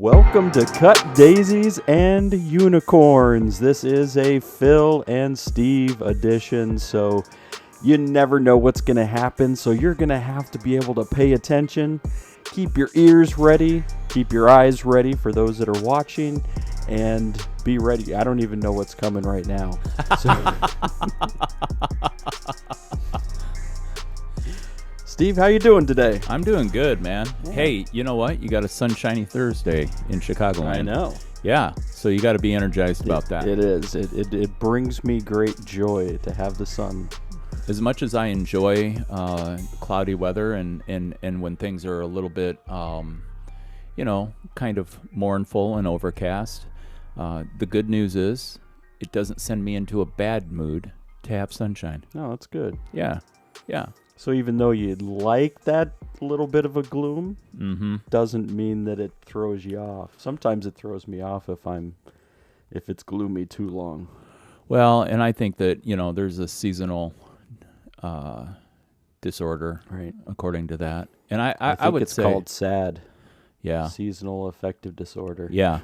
Welcome to Cut Daisies and Unicorns. This is a Phil and Steve edition, so you never know what's going to happen, so you're going to have to be able to pay attention, keep your ears ready, keep your eyes ready for those that are watching, and be ready. I don't even know what's coming right now. Steve, how you doing today? I'm doing good, man. Yeah. Hey, you know what? You got a sunshiny Thursday in Chicago. I know. Yeah, so you got to be energized about that. It is. It brings me great joy to have the sun. As much as I enjoy cloudy weather and when things are a little bit, kind of mournful and overcast, the good news is it doesn't send me into a bad mood to have sunshine. No, that's good. Yeah. So even though you'd like that little bit of a gloom, doesn't mean that it throws you off. Sometimes it throws me off if it's gloomy too long. Well, and I think that, there's a seasonal disorder, right, according to that. And I think would it's say called SAD. Yeah. Seasonal affective disorder. Yeah.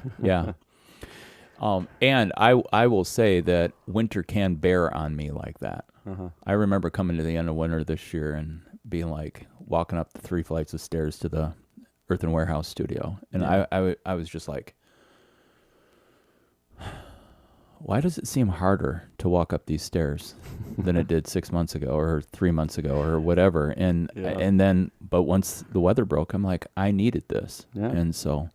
And I will say that winter can bear on me like that. I remember coming to the end of winter this year and being like walking up the 3 flights of stairs to the Earthen Warehouse studio. And I was just like, why does it seem harder to walk up these stairs than it did 6 months ago or 3 months ago or whatever? And but once the weather broke, I'm like, I needed this. Yeah. And so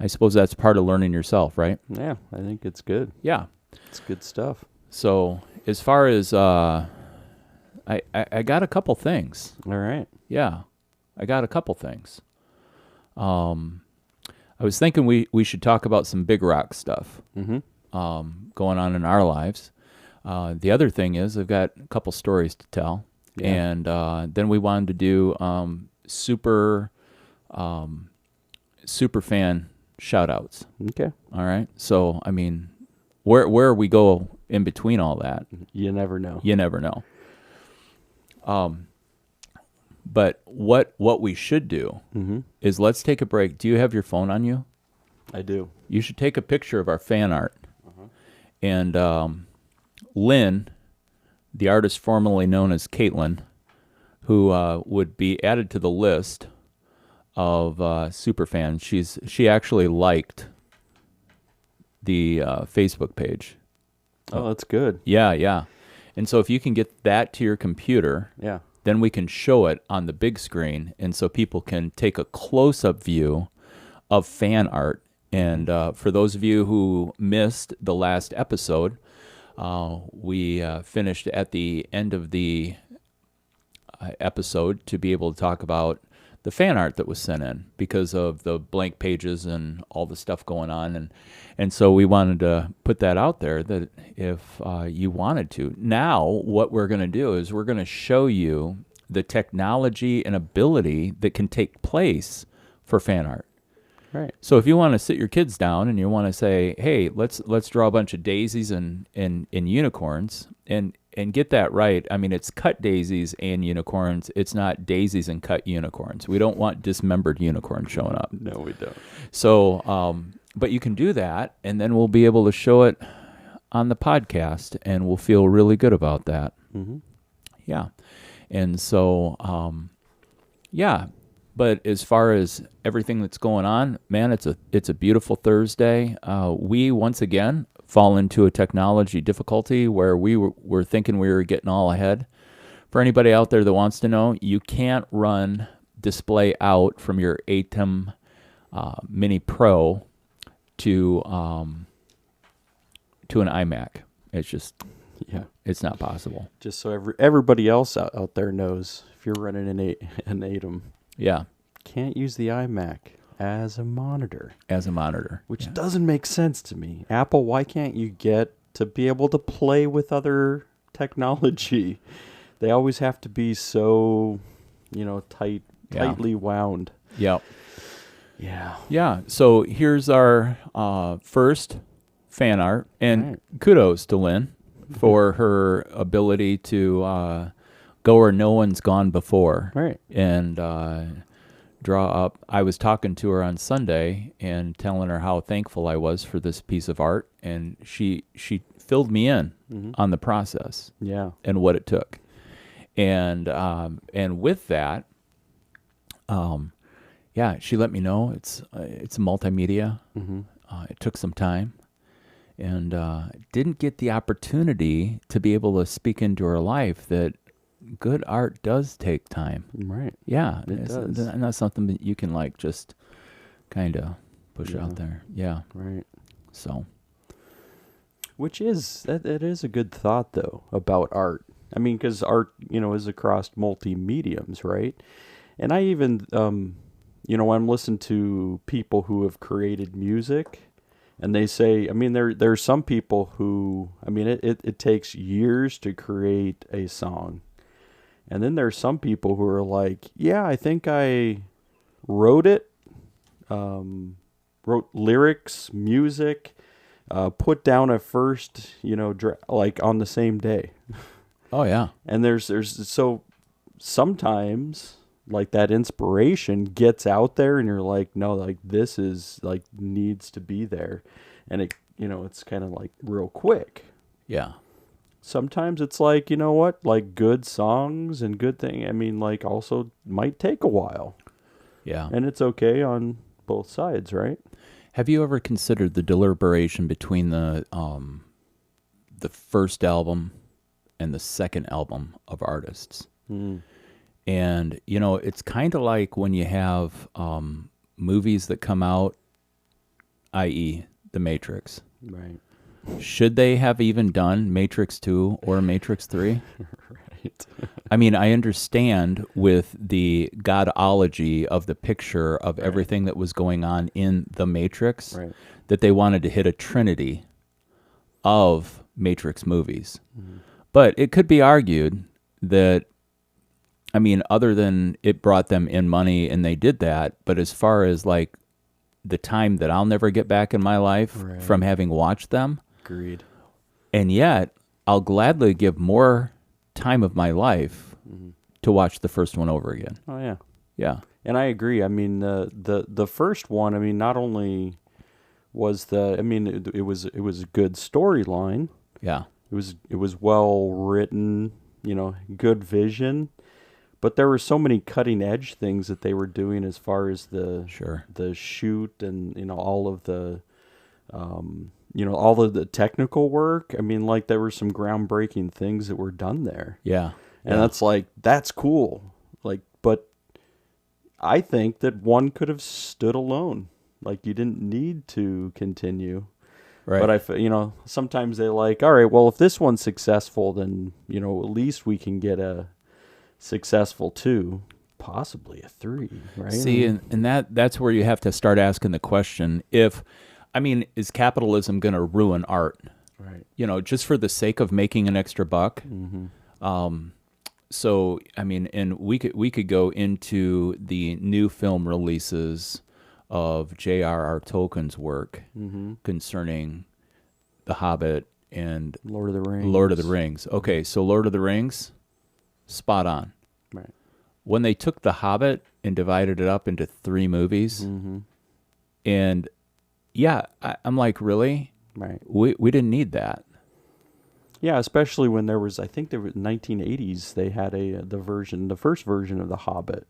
I suppose that's part of learning yourself, right? Yeah, I think it's good. Yeah. It's good stuff. So as far as, I got a couple things. All right. Yeah, I got a couple things. I was thinking we should talk about some big rock stuff going on in our lives. The other thing is I've got a couple stories to tell. Yeah. And then we wanted to do super fan shout-outs. Okay. All right. So, I mean, where we go in between all that, you never know. But what we should do is let's take a break. Do you have your phone on you? I do. You should take a picture of our fan art. And Lynn, the artist formerly known as Caitlin, who would be added to the list of superfans. She actually liked the Facebook page. Oh, that's good. Yeah. And so if you can get that to your computer, then we can show it on the big screen, and so people can take a close-up view of fan art. And for those of you who missed the last episode, we finished at the end of the episode to be able to talk about the fan art that was sent in because of the blank pages and all the stuff going on. And so we wanted to put that out there that if you wanted to. Now what we're going to do is we're going to show you the technology and ability that can take place for fan art. Right. So if you want to sit your kids down and you want to say, hey, let's draw a bunch of daisies and unicorns and get that right. I mean, it's cut daisies and unicorns. It's not daisies and cut unicorns. We don't want dismembered unicorns showing up. No, we don't. So, but you can do that, and then we'll be able to show it on the podcast, and we'll feel really good about that. Yeah. And so, But as far as everything that's going on, man, it's a beautiful Thursday. We once again fall into a technology difficulty where we were thinking we were getting all ahead. For anybody out there that wants to know, you can't run display out from your Atom Mini Pro to an iMac. It's just it's not possible. Just so everybody else out there knows, if you're running an Atom. Yeah. Can't use the iMac as a monitor. Which doesn't make sense to me. Apple, why can't you get to be able to play with other technology? They always have to be so, tightly wound. Yep. Yeah. Yeah. So here's our first fan art. And kudos to Lynn for her ability to go where no one's gone before. Right. And draw up. I was talking to her on Sunday and telling her how thankful I was for this piece of art, and she filled me in on the process Yeah. and what it took. And with that, yeah, she let me know it's multimedia. It took some time, and didn't get the opportunity to be able to speak into her life that good art does take time. Right. Yeah, It it's does. not something that you can like just kind of push out there. Yeah. Right. So. Which is, that is a good thought, though, about art. I mean, because art, is across multi-mediums, right? And I even, when I'm listening to people who have created music, and they say, I mean, there's some people who, I mean, it takes years to create a song. And then there's some people who are like, yeah, I think I wrote it, wrote lyrics, music, put down a first, like on the same day. Oh yeah. And there's so sometimes like that inspiration gets out there and you're like, no, like this is like needs to be there. And it, it's kind of like real quick. Yeah. Sometimes it's like, you know what, like good songs and good thing. I mean, like also might take a while. Yeah. And it's okay on both sides, right? Have you ever considered the deliberation between the first album and the second album of artists? And it's kind of like when you have movies that come out, i.e., The Matrix. Right. Should they have even done Matrix 2 or Matrix 3? Right. I mean, I understand with the godology of the picture of everything that was going on in The Matrix, Right. that they wanted to hit a trinity of Matrix movies. But it could be argued that, I mean, other than it brought them in money and they did that, but as far as like the time that I'll never get back in my life from having watched them, Agreed. and yet I'll gladly give more time of my life to watch the first one over again. Oh yeah. Yeah. And I agree. I mean, the first one, I mean, not only was it was a good storyline. Yeah. It was well written, good vision, but there were so many cutting edge things that they were doing as far as the shoot and all of the all of the technical work. I mean, like there were some groundbreaking things that were done there. Yeah. And that's cool. Like, but I think that one could have stood alone. Like you didn't need to continue. Right. But sometimes they like, all right, well, if this one's successful, then, at least we can get a successful 2, possibly a 3, right? See, and that's where you have to start asking the question, is capitalism going to ruin art? Right. Just for the sake of making an extra buck? So, I mean, and we could go into the new film releases of J.R.R. Tolkien's work concerning The Hobbit and Lord of the Rings. Okay, so Lord of the Rings, spot on. Right. When they took The Hobbit and divided it up into 3 movies, and yeah, I'm like, really? Right. We didn't need that. Yeah, especially when there was, I think there was 1980s, they had the first version of The Hobbit,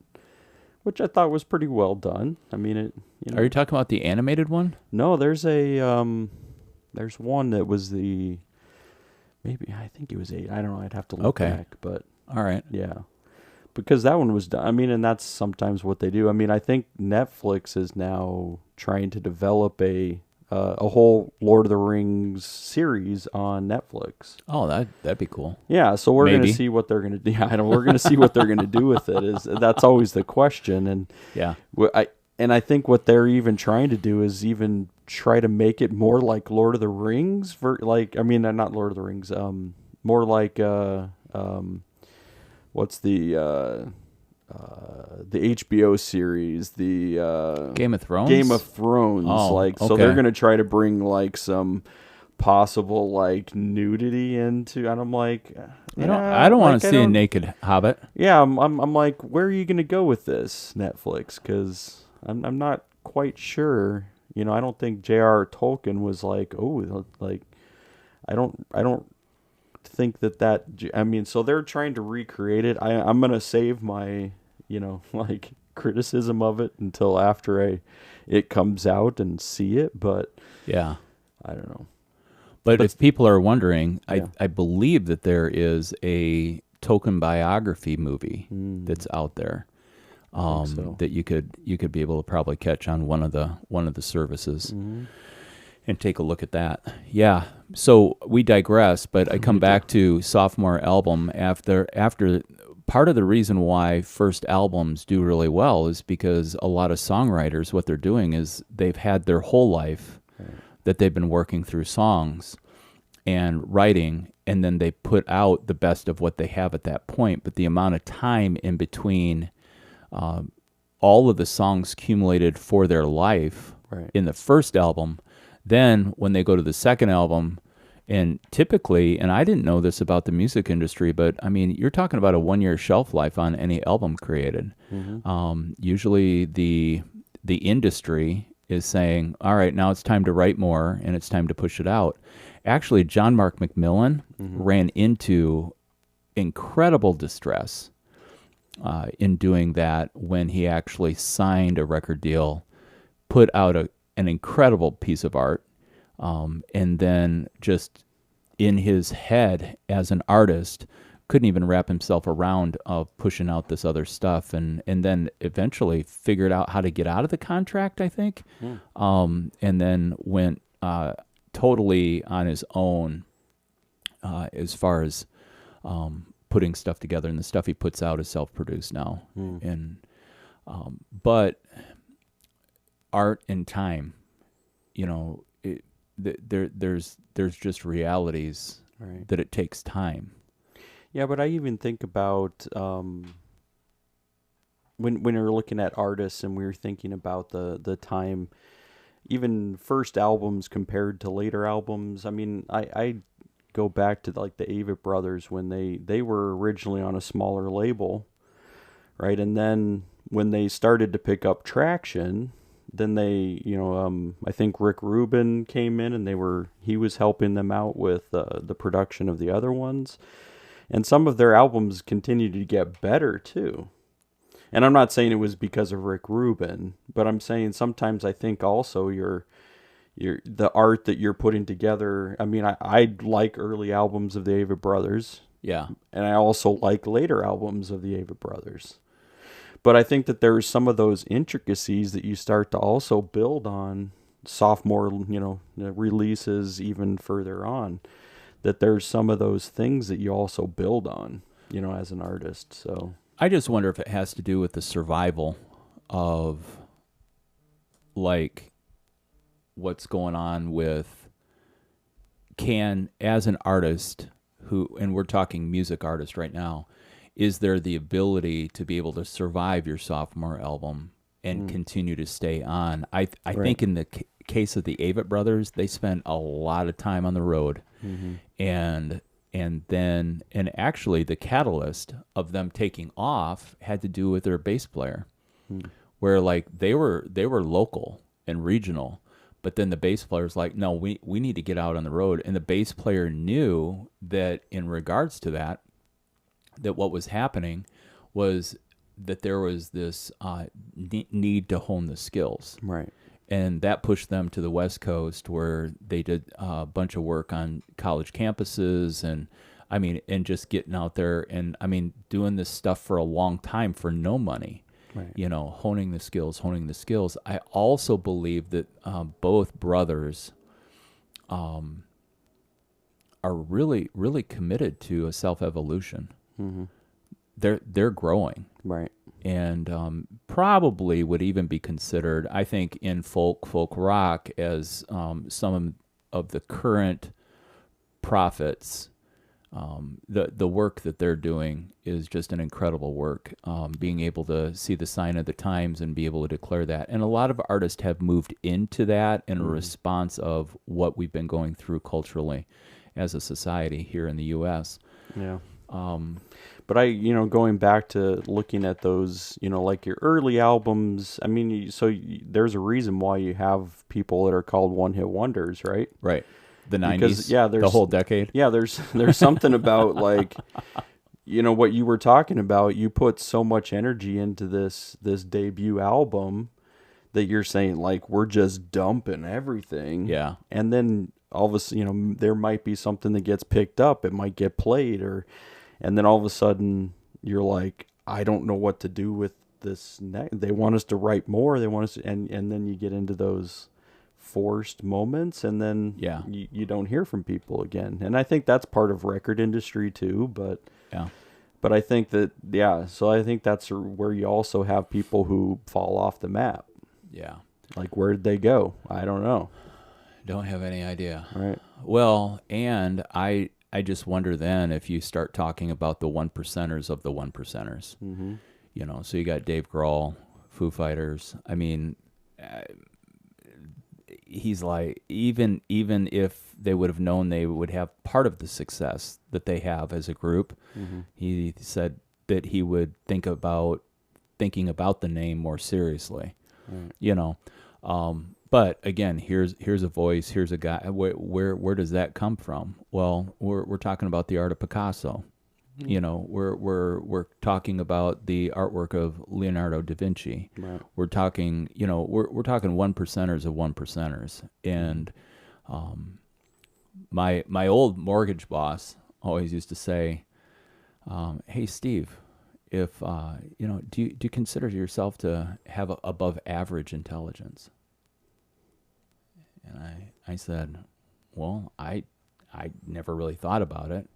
which I thought was pretty well done. I mean, Are you talking about the animated one? No, there's one that was I think it was 8. I don't know. I'd have to look back, but all right. Yeah, because that one was done. I mean, and that's sometimes what they do. I mean, I think Netflix is now trying to develop a whole Lord of the Rings series on Netflix. Oh, that'd be cool. Yeah, so we're going to see what they're going to do. We're going to see what they're going to do with it. That's always the question. And yeah, I think what they're even trying to do is even try to make it more like Lord of the Rings. Not Lord of the Rings. More like what's the HBO series, the Game of Thrones. Game of Thrones. Oh, So okay. they're going to try to bring like some possible like nudity into, and I'm like, I don't want like, to see a naked hobbit. Yeah, I'm like, where are you gonna go with this, Netflix? Because I'm not quite sure. I don't think J.R.R. Tolkien was like, oh, like, I don't think that. I mean, so they're trying to recreate it. I'm gonna save my, like criticism of it until after it comes out and see it. But Yeah. I don't know. But if people are wondering, Yeah. I believe that there is a Tolkien biography movie that's out there So. that you could be able to probably catch on one of the services and take a look at that. Yeah. So we digress, but I come back to sophomore album after part of the reason why first albums do really well is because a lot of songwriters, what they're doing is they've had their whole life that they've been working through songs and writing, and then they put out the best of what they have at that point. But the amount of time in between all of the songs accumulated for their life in the first album, then when they go to the second album, and typically, and I didn't know this about the music industry, but I mean, you're talking about a 1-year shelf life on any album created. Usually the industry is saying, all right, now it's time to write more and it's time to push it out. Actually, John Mark McMillan ran into incredible distress in doing that when he actually signed a record deal, put out an incredible piece of art, and then just in his head as an artist couldn't even wrap himself around pushing out this other stuff, and then eventually figured out how to get out of the contract, I think, and then went totally on his own as far as putting stuff together, and the stuff he puts out is self-produced now. And but art and time, there's just realities that it takes time. Yeah, but I even think about when we were looking at artists and we were thinking about the time, even first albums compared to later albums. I mean, I go back to like the Avett Brothers when they were originally on a smaller label, right? And then when they started to pick up traction, then they, I think Rick Rubin came in and he was helping them out with the production of the other ones. And some of their albums continued to get better too. And I'm not saying it was because of Rick Rubin, but I'm saying sometimes I think also the art that you're putting together. I mean, I like early albums of the Avett Brothers. Yeah. And I also like later albums of the Avett Brothers. But I think that there's some of those intricacies that you start to also build on sophomore, releases even further on. That there's some of those things that you also build on, as an artist. So I just wonder if it has to do with the survival of, like, what's going on with as an artist and we're talking music artist right now, is there the ability to be able to survive your sophomore album and continue to stay on? I think in the case of the Avett Brothers, they spent a lot of time on the road. And actually the catalyst of them taking off had to do with their bass player, where like they were local and regional, but then the bass player's like, no, we need to get out on the road. And the bass player knew that in regards to that what was happening was that there was this need to hone the skills. Right. And that pushed them to the West Coast, where they did a bunch of work on college campuses, and just getting out there and doing this stuff for a long time for no money. Right. Honing the skills. I also believe that both brothers are really, really committed to a self-evolution. They're growing. Right. And probably would even be considered, I think, in folk rock as some of the current prophets the work that they're doing is just an incredible work. Being able to see the sign of the times and be able to declare that, and a lot of artists have moved into that in a response of what we've been going through culturally as a society here in the U.S. Yeah. But going back to looking at those, like your early albums, I mean, there's a reason why you have people that are called one-hit wonders, right? Right. The 90s, because, yeah, the whole decade. Yeah, there's something about, like, what you were talking about. You put so much energy into this debut album that you're saying, like, we're just dumping everything. Yeah. And then all of a sudden, there might be something that gets picked up. It might get played, and then all of a sudden you're like, I don't know what to do with this. They want us to write more. They want us to, and then you get into those forced moments, and then you don't hear from people again. And I think that's part of record industry too. But I think that, so I think that's where you also have people who fall off the map. Yeah. Like, where did they go? I don't know. Don't have any idea. Right. Well, and I just wonder then if you start talking about the one percenters of the one percenters. Mm-hmm. So you got Dave Grohl, Foo Fighters. I mean, he's like, even if they would have known they would have part of the success that they have as a group, he said that he would thinking about the name more seriously. Right. But again, here's a voice, here's a guy. Where does that come from? Well, we're talking about the art of Picasso. We're talking about the artwork of Leonardo da Vinci. Right. We're talking, we're talking one percenters of one percenters. And my old mortgage boss always used to say, "Hey, Steve, if do you consider yourself to have above average intelligence?" And I said, well, I never really thought about it.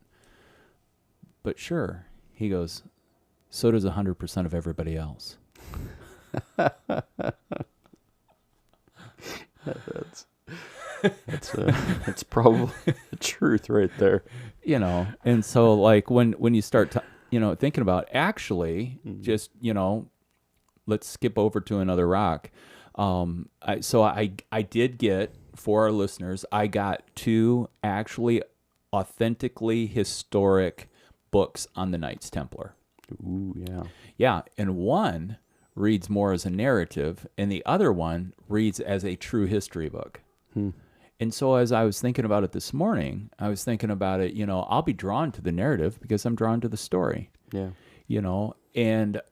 But sure. He goes, so does 100% of everybody else. That's probably the truth right there. And so, like, when you start thinking about actually just, let's skip over to another rock. I did get, for our listeners, I got 2 actually authentically historic books on the Knights Templar. Ooh, yeah. Yeah, and one reads more as a narrative, and the other one reads as a true history book. And so as I was thinking about it this morning, I was thinking about it, I'll be drawn to the narrative because I'm drawn to the story. Yeah. And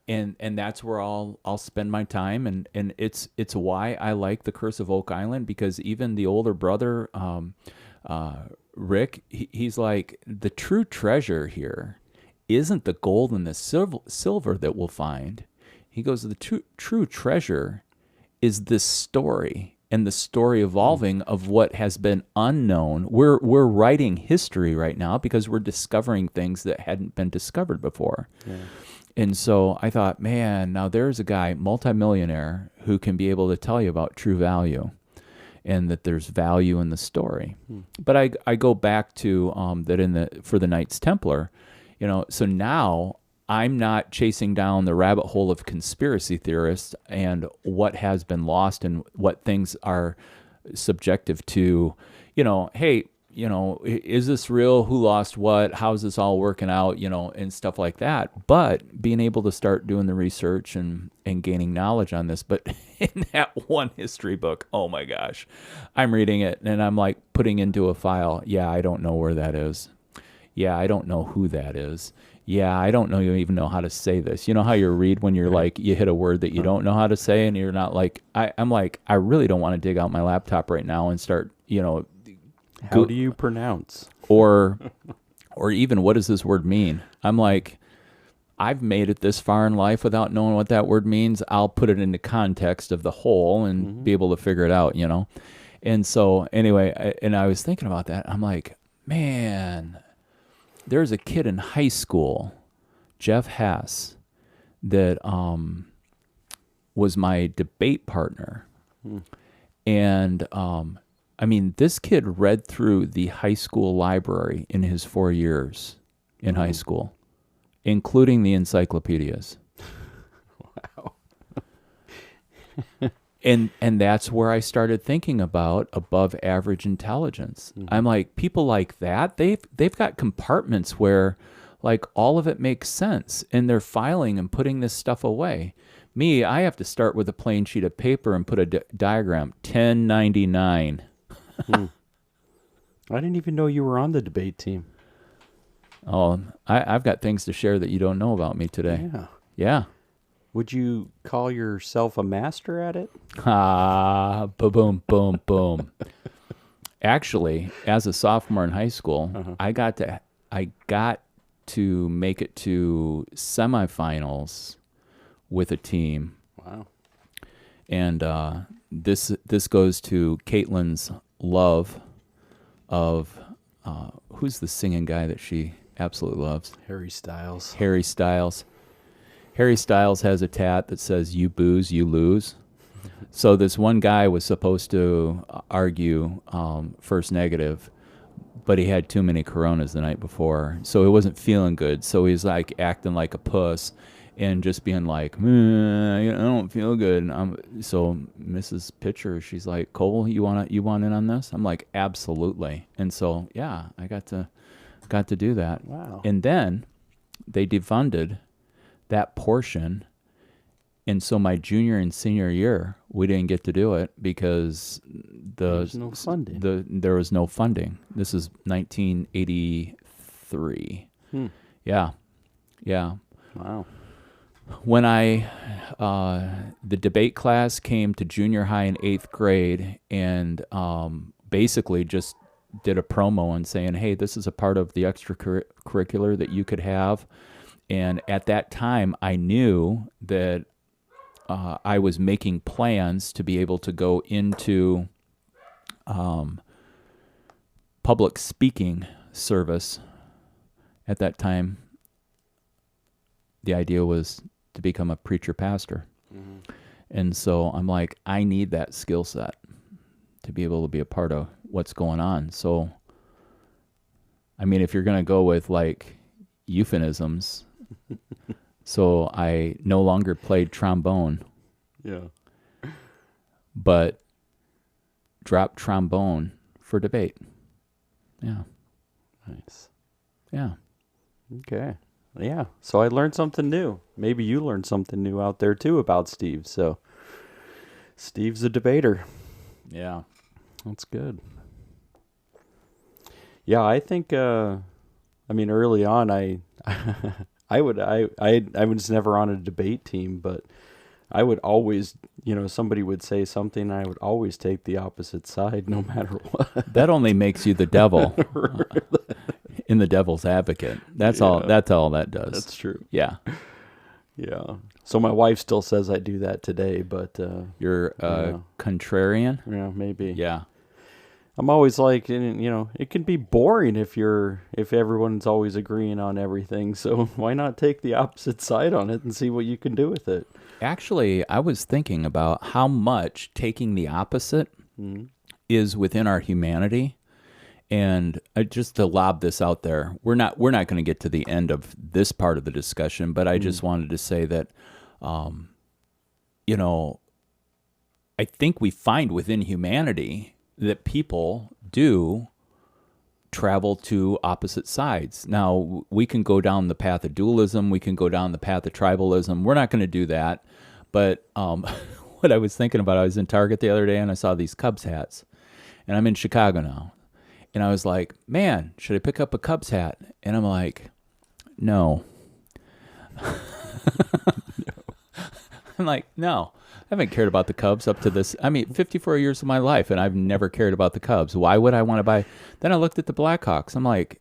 that's where I'll spend my time, and it's why I like The Curse of Oak Island, because even the older brother, Rick, he's like, the true treasure here isn't the gold and the silver that we'll find. He goes, the true treasure is this story, and the story evolving of what has been unknown. We're writing history right now because we're discovering things that hadn't been discovered before. Yeah. And so I thought, man, now there's a guy, multimillionaire, who can be able to tell you about true value and that there's value in the story. But I go back to that for the Knights Templar, so now I'm not chasing down the rabbit hole of conspiracy theorists and what has been lost and what things are subjective to, hey, is this real? Who lost what? How's this all working out? And stuff like that. But being able to start doing the research and gaining knowledge on this. But in that one history book, oh my gosh, I'm reading it and I'm like putting into a file. Yeah, I don't know where that is. Yeah, I don't know who that is. Yeah, I don't know. You even know how to say this. You know how you read when you're like, you hit a word that you don't know how to say, and you're not like, I'm like, I really don't want to dig out my laptop right now and start, how do you pronounce? Or even, what does this word mean? I'm like, I've made it this far in life without knowing what that word means. I'll put it into context of the whole and be able to figure it out, And so anyway, I was thinking about that. I'm like, man, there's a kid in high school, Jeff Hess, that was my debate partner. And I mean, this kid read through the high school library in his 4 years in high school, including the encyclopedias. Wow. And that's where I started thinking about above average intelligence. I'm like, people like that, they've got compartments where like all of it makes sense and they're filing and putting this stuff away. Me, I have to start with a plain sheet of paper and put a diagram. 1099. I didn't even know you were on the debate team. Oh, I've got things to share that you don't know about me today. Yeah. Yeah. Would you call yourself a master at it? Ah, boom, boom, boom. Actually, as a sophomore in high school, I got to make it to semifinals with a team. Wow. And this goes to Caitlin's love of who's the singing guy that she absolutely loves? Harry Styles. Harry Styles. Harry Styles has a tat that says, "You booze, you lose." So this one guy was supposed to argue first negative, but he had too many Coronas the night before, so he wasn't feeling good. So he's like acting like a puss and just being like, I don't feel good. So Mrs. Pitcher, she's like, "Cole, you want in on this?" I'm like, "Absolutely." And so yeah, I got to do that. Wow. And then they defunded that portion, and so my junior and senior year we didn't get to do it because there was no funding. This is 1983. Yeah. Wow. When the debate class came to junior high in 8th grade and basically just did a promo and saying, hey, this is a part of the extracurricular that you could have. And at that time, I knew that I was making plans to be able to go into public speaking service. At that time, the idea was to become a preacher pastor. And so I'm like, I need that skill set to be able to be a part of what's going on. So, I mean, if you're going to go with like euphemisms, so I no longer played trombone. Yeah. But dropped trombone for debate. Yeah. Nice. Yeah. Okay. Yeah. So I learned something new. Maybe you learned something new out there too about Steve. So Steve's a debater. Yeah. That's good. Yeah, I think early on I was never on a debate team, but I would always, somebody would say something and I would always take the opposite side no matter what. That only makes you the devil. In the devil's advocate. That's all that does. That's true. Yeah. Yeah. So my wife still says I do that today, but you're contrarian? Yeah, maybe. Yeah. I'm always like, it can be boring if everyone's always agreeing on everything. So why not take the opposite side on it and see what you can do with it? Actually, I was thinking about how much taking the opposite is within our humanity. And just to lob this out there, we're not going to get to the end of this part of the discussion, but I just wanted to say that, I think we find within humanity that people do travel to opposite sides. Now, we can go down the path of dualism. We can go down the path of tribalism. We're not going to do that. But what I was thinking about, I was in Target the other day and I saw these Cubs hats. And I'm in Chicago now. And I was like, man, should I pick up a Cubs hat? And I'm like, no. I'm like, no. I haven't cared about the Cubs up to this. 54 years of my life, and I've never cared about the Cubs. Why would I want to buy? Then I looked at the Blackhawks. I'm like,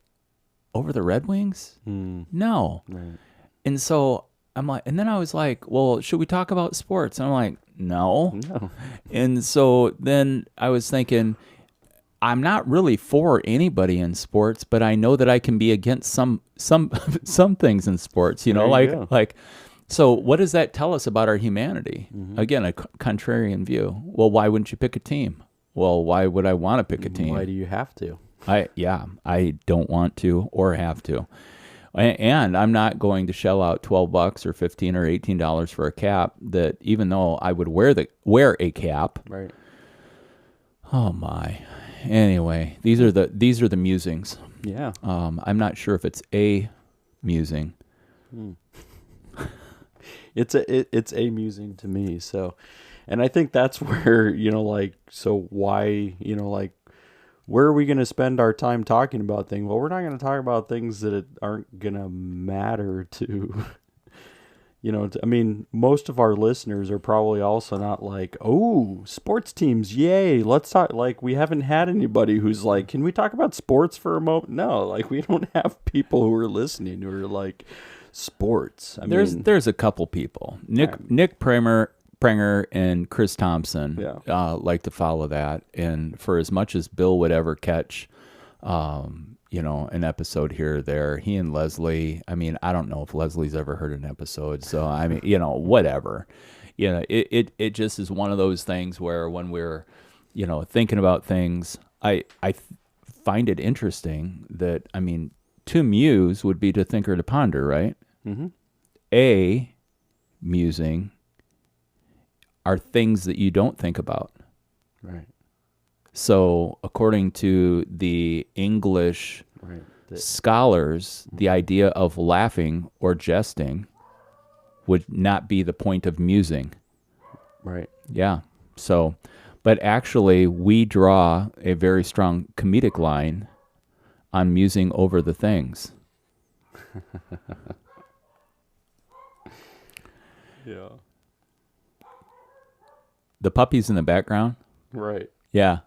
over the Red Wings? No. Right. And so I'm like, and then I was like, well, should we talk about sports? And I'm like, no. And so then I was thinking, I'm not really for anybody in sports, but I know that I can be against some things in sports. So what does that tell us about our humanity? Again, a contrarian view. Well, why wouldn't you pick a team? Well, why would I want to pick a team? Why do you have to? I don't want to or have to. And I'm not going to shell out $12 or $15 or $18 for a cap that, even though I would wear a cap. Right. Oh my. Anyway, these are the musings. Yeah. I'm not sure if it's a musing. It's amusing to me. So, and I think that's where, so why, where are we going to spend our time talking about things? Well, we're not going to talk about things that aren't going to matter to, most of our listeners are probably also not like, oh, sports teams, yay, let's talk. Like, we haven't had anybody who's like, can we talk about sports for a moment? No, like, we don't have people who are listening who are like, sports. There's a couple people. Nick Prenger and Chris Thompson like to follow that. And for as much as Bill would ever catch, an episode here or there, he and Leslie, I don't know if Leslie's ever heard an episode. So, whatever. It just is one of those things where when we're, thinking about things, I find it interesting that, to muse would be to think or to ponder, right? Mm-hmm. A musing are things that you don't think about. Right. So according to the English scholars, the idea of laughing or jesting would not be the point of musing. Right. Yeah. So, but actually we draw a very strong comedic line on musing over the things. Yeah. The puppies in the background. Right. Yeah.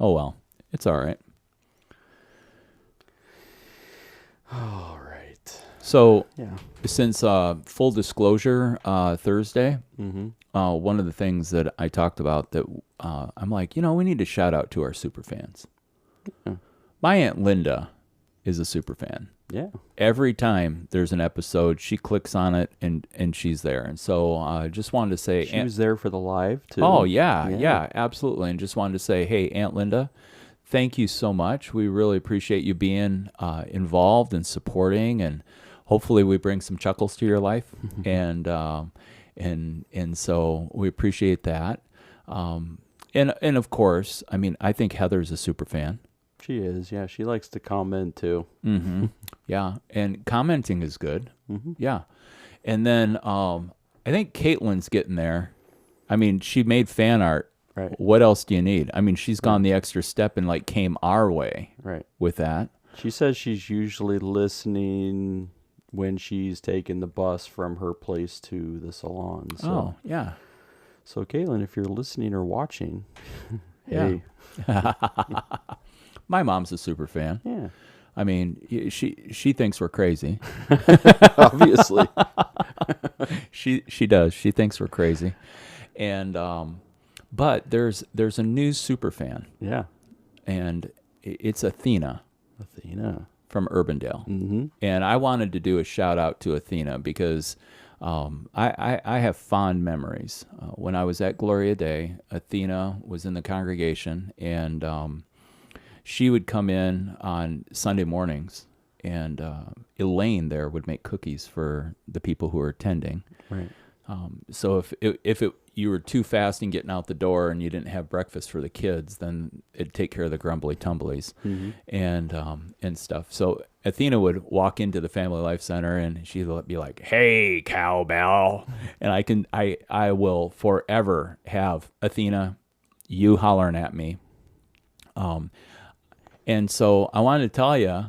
Oh, well, it's all right. All right. So, since full disclosure, Thursday, one of the things that I talked about that I'm like, we need to shout out to our super fans. Yeah. My Aunt Linda is a super fan. Yeah. Every time there's an episode, she clicks on it and she's there. And so I just wanted to say... She was there for the live, too. Oh, yeah, absolutely. And just wanted to say, hey, Aunt Linda, thank you so much. We really appreciate you being involved and supporting, and hopefully we bring some chuckles to your life. and so we appreciate that. And of course, I think Heather's a super fan. She is, yeah. She likes to comment, too. Mm-hmm. Yeah, and commenting is good. Mm-hmm. Yeah. And then I think Caitlin's getting there. She made fan art. Right. What else do you need? She's gone the extra step and came our way with that. She says she's usually listening when she's taking the bus from her place to the salon. So. Oh, yeah. So, Caitlin, if you're listening or watching, hey. My mom's a super fan. Yeah. She thinks we're crazy. Obviously. She does. She thinks we're crazy. And but there's a new super fan. Yeah. And it's Athena. From Urbandale. Mm-hmm. And I wanted to do a shout out to Athena because I have fond memories. When I was at Gloria Day, Athena was in the congregation, and she would come in on Sunday mornings, and Elaine there would make cookies for the people who were attending. Right. So if you were too fast in getting out the door and you didn't have breakfast for the kids, then it'd take care of the grumbly tumblies and stuff. So Athena would walk into the Family Life Center and she'd be like, "Hey, cowbell," and I will forever have Athena, you hollering at me. And so I wanted to tell you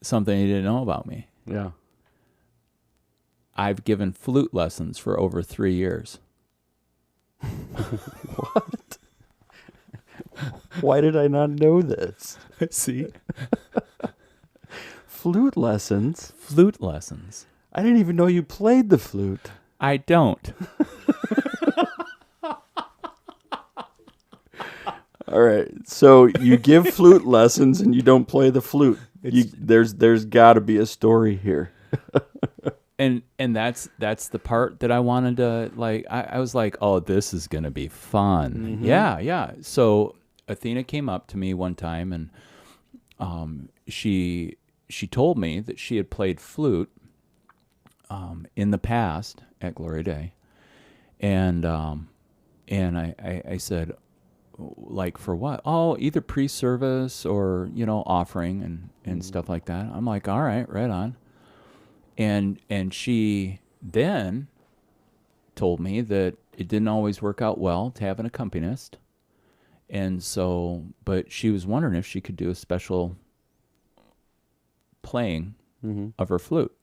something you didn't know about me. Yeah. I've given flute lessons for over 3 years. What? Why did I not know this? See? Flute lessons? Flute lessons. I didn't even know you played the flute. I don't. All right. So you give flute lessons and you don't play the flute. There's got to be a story here. and that's the part that I wanted to like. I was like, oh, this is gonna be fun. Yeah. So Athena came up to me one time, and she told me that she had played flute in the past at Glory Day, and I said, like, for what? Oh, either pre-service or offering and stuff like that. I'm like, all right, right on. And she then told me that it didn't always work out well to have an accompanist, and so, but she was wondering if she could do a special playing of her flute.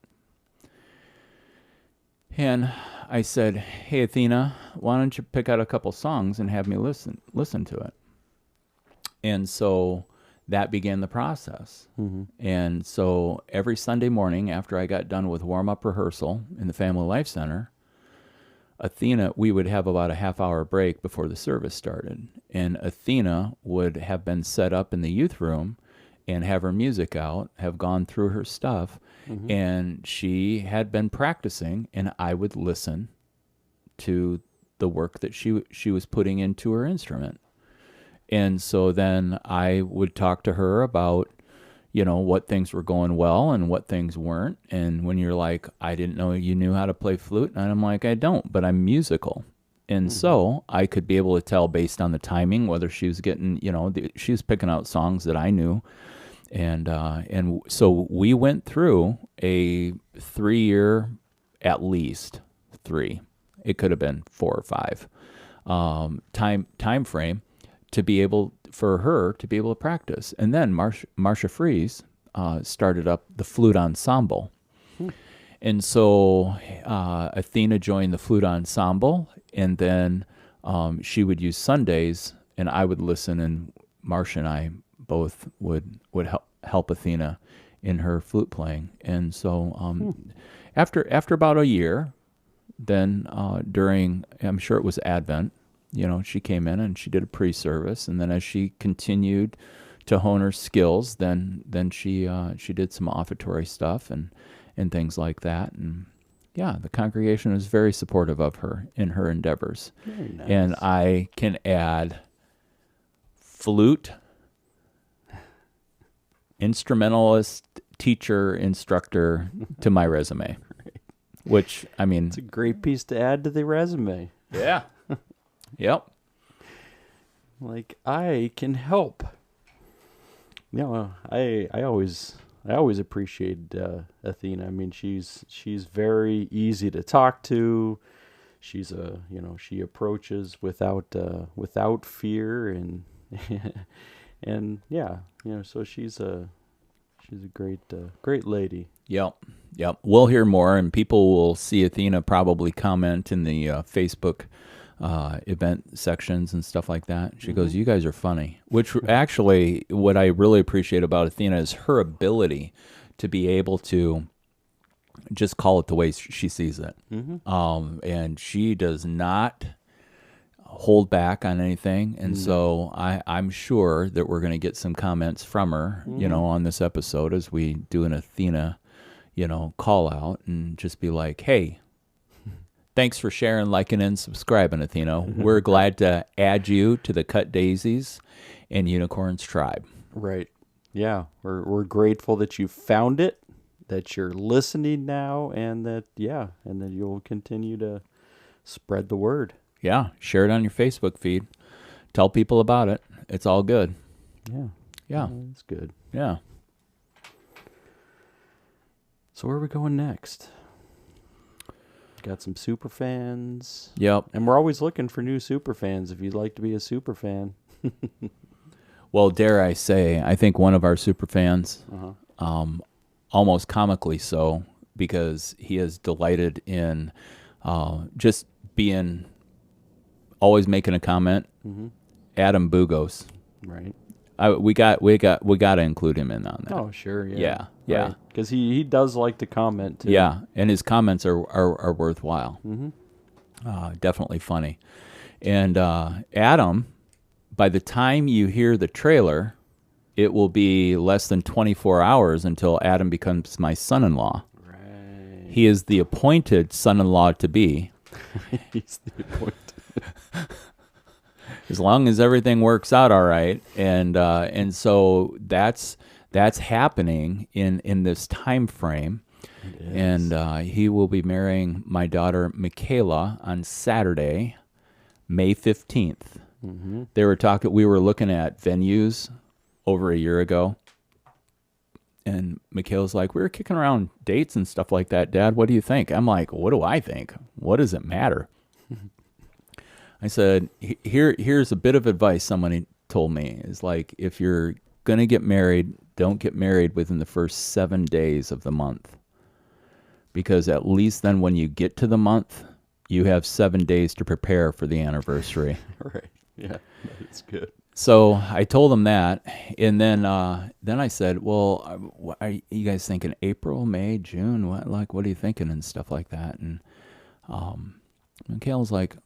And I said, hey, Athena, why don't you pick out a couple songs and have me listen to it? And so that began the process. And so every Sunday morning after I got done with warm-up rehearsal in the Family Life Center, Athena, we would have about a half-hour break before the service started. And Athena would have been set up in the youth room and have her music out, have gone through her stuff, and she had been practicing, and I would listen to the work that she was putting into her instrument. And so then I would talk to her about, what things were going well and what things weren't. And when you're like, I didn't know you knew how to play flute, and I'm like, I don't, but I'm musical. And so I could be able to tell based on the timing whether she was getting, she was picking out songs that I knew. And so we went through a 3-year, at least 3. It could have been 4 or 5 time frame to be able for her to be able to practice. And then Marcia Fries started up the Flute Ensemble. And so Athena joined the Flute Ensemble, and then she would use Sundays, and I would listen, and Marcia and I both would help Athena in her flute playing. And so after about a year, then during, I'm sure it was Advent, she came in and she did a pre-service, and then as she continued to hone her skills, then she did some offertory stuff and things like that. And yeah, the congregation was very supportive of her in her endeavors. Very nice. And I can add flute, instrumentalist, teacher, instructor to my resume. Right. Which, I mean, it's a great piece to add to the resume. Yeah. Yep. Like, I can help. I always appreciate Athena. I mean, she's very easy to talk to. She's she approaches without fear, and and yeah, so she's a great lady. Yep. We'll hear more, and people will see Athena probably comment in the Facebook event sections and stuff like that. She goes, "You guys are funny," which actually, what I really appreciate about Athena is her ability to be able to just call it the way she sees it. And she does not hold back on anything. And so I'm sure that we're going to get some comments from her, on this episode as we do an Athena, call out, and just be like, hey, thanks for sharing, liking, and subscribing, Athena. We're glad to add you to the Cut Daisies and Unicorns tribe. Right. Yeah. We're grateful that you found it, that you're listening now, and that you'll continue to spread the word. Yeah. Share it on your Facebook feed. Tell people about it. It's all good. Yeah. It's good. Yeah. So where are we going next? Got some super fans. Yep. And we're always looking for new super fans if you'd like to be a super fan. Well, dare I say, I think one of our super fans, almost comically so, because he has delighted in just being, always making a comment. Adam Bugos. Right. We got to include him in on that. Oh, sure. Yeah. Yeah. Because he does like to comment too. Yeah, and his comments are worthwhile. Definitely funny. And Adam, by the time you hear the trailer, it will be less than 24 hours until Adam becomes my son-in-law. Right. He is the appointed son-in-law to be. He's the appointed. As long as everything works out all right, and so that's happening in this time frame. And he will be marrying my daughter Micaela on Saturday, May 15th. Mm-hmm. We were looking at venues over a year ago, and Micaela's like, we were kicking around dates and stuff like that, Dad. What do you think? I'm like, what do I think? What does it matter? I said, here's a bit of advice somebody told me. Is like, if you're going to get married, don't get married within the first 7 days of the month. Because at least then when you get to the month, you have 7 days to prepare for the anniversary. Right. Yeah, that's good. So I told him that. And then I said, well, are you guys thinking April, May, June? What are you thinking and stuff like that? And Michaela's like,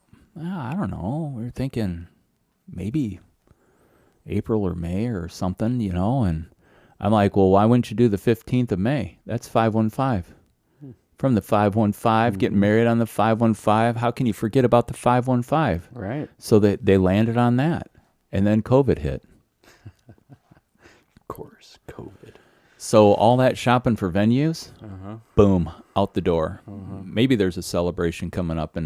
I don't know. We're thinking maybe April or May or something, And I'm like, well, why wouldn't you do the 15th of May? That's 515. From the 515, getting married on the 515. How can you forget about the 515? Right. So they landed on that. And then COVID hit. Of course, COVID. So all that shopping for venues, boom, out the door. Maybe there's a celebration coming up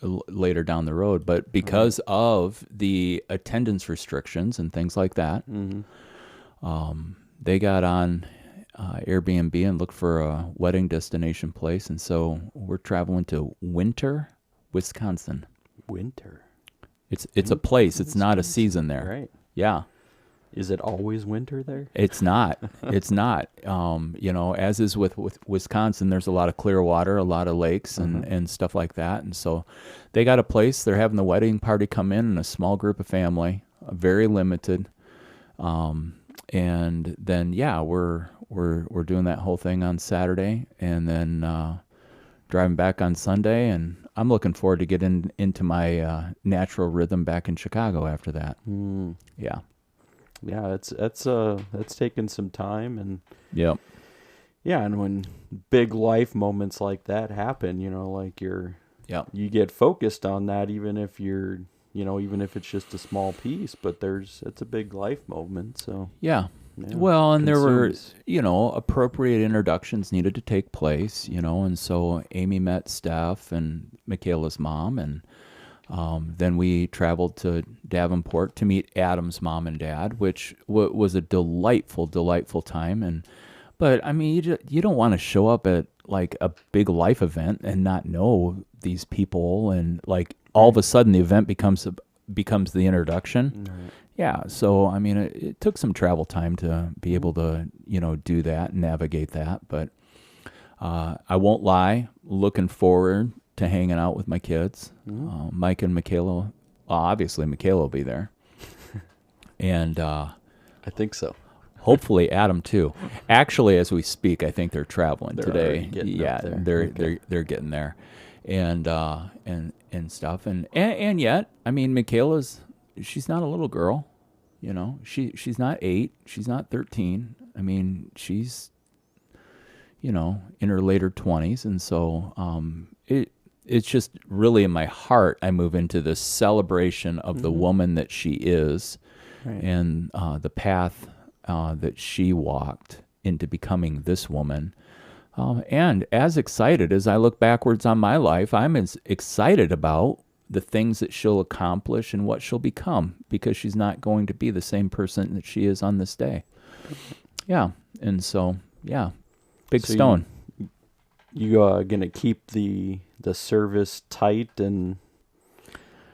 later down the road, but because of the attendance restrictions and things like that, they got on Airbnb and looked for a wedding destination place, and so we're traveling to Winter, Wisconsin. Winter. It's a place. It's not a season there. Right. Yeah. Is it always winter there? It's not. It's not. As is with Wisconsin, there's a lot of clear water, a lot of lakes and stuff like that. And so they got a place. They're having the wedding party come in a small group of family, very limited. And then, we're doing that whole thing on Saturday and then driving back on Sunday. And I'm looking forward to getting into my natural rhythm back in Chicago after that. Yeah. Yeah, that's taken some time, and yep. Yeah, and when big life moments like that happen, like you get focused on that, even if even if it's just a small piece, but it's a big life moment. So yeah. Well, and there were appropriate introductions needed to take place, and so Amy met Steph and Micaela's mom, and then we traveled to Davenport to meet Adam's mom and dad, which was a delightful time. But I mean, you don't want to show up at like a big life event and not know these people, and like all of a sudden the event becomes the introduction. Right. Yeah. So I mean, it took some travel time to be able to do that and navigate that. But I won't lie, looking forward to hanging out with my kids. Mike and Micaela, obviously Micaela will be there. And I think so. Hopefully Adam too. Actually, as we speak, I think they're traveling today. Yeah, they're getting there. And stuff. And yet, I mean, Micaela's, she's not a little girl, she's not 8, she's not 13. I mean, she's in her later 20s, and so it's just really in my heart I move into this celebration of the woman that she is, right, and the path that she walked into becoming this woman. And as excited as I look backwards on my life, I'm as excited about the things that she'll accomplish and what she'll become, because she's not going to be the same person that she is on this day. Yeah. And so, yeah, big stone. You going to keep the service tight,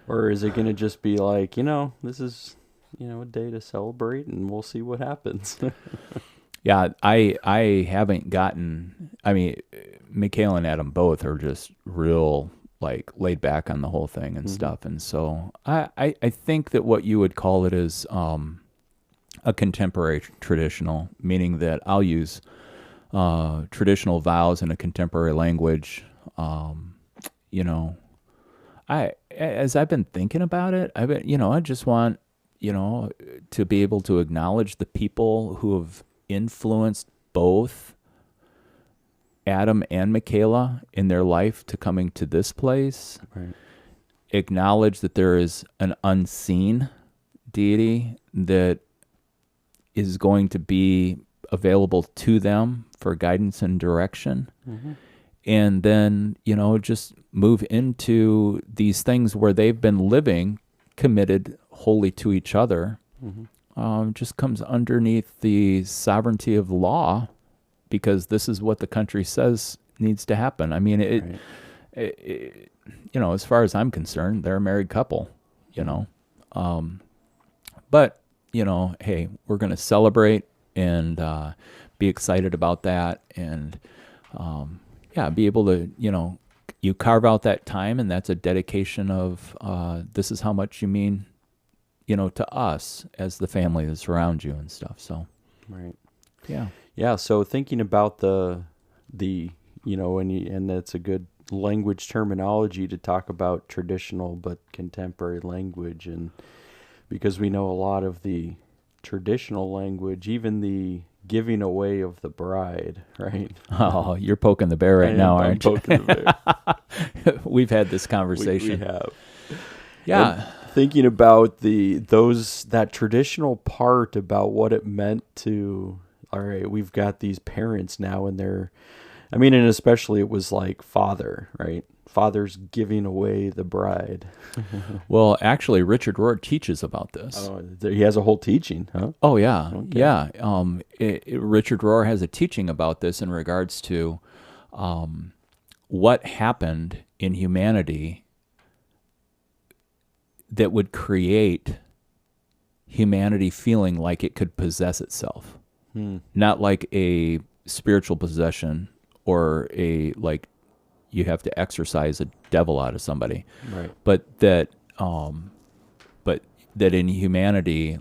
or is it going to just be like, this is, a day to celebrate and we'll see what happens? Yeah, I haven't gotten, I mean, Micaela and Adam both are just real, like, laid back on the whole thing and stuff. And so I think that what you would call it is a contemporary traditional, meaning that I'll use traditional vows in a contemporary language. As I've been thinking about it, I just want, to be able to acknowledge the people who have influenced both Adam and Micaela in their life to coming to this place, Right. acknowledge that there is an unseen deity that is going to be available to them for guidance and direction. Mm-hmm. And then, just move into these things where they've been living committed wholly to each other. Mm-hmm. Just comes underneath the sovereignty of law, because this is what the country says needs to happen. I mean, it as far as I'm concerned, they're a married couple, but, hey, we're going to celebrate and be excited about that. And, be able to, you carve out that time, and that's a dedication of this is how much you mean, to us as the family that's around you and stuff. So, Right. yeah. Yeah. So thinking about the and that's a good language terminology to talk about traditional but contemporary language, and because we know a lot of the traditional language, even the giving away of the bride, right? Oh, you're poking the bear right now, aren't you? I'm poking the bear. We've had this conversation. We have. Yeah. And thinking about that traditional part about what it meant to, all right, we've got these parents now, and and especially it was like father, right? Father's giving away the bride. Well, actually, Richard Rohr teaches about this. Oh, he has a whole teaching, huh? Oh, yeah. Okay. Yeah. Richard Rohr has a teaching about this in regards to what happened in humanity that would create humanity feeling like it could possess itself. Not like a spiritual possession or you have to exorcise a devil out of somebody. Right. But that in humanity,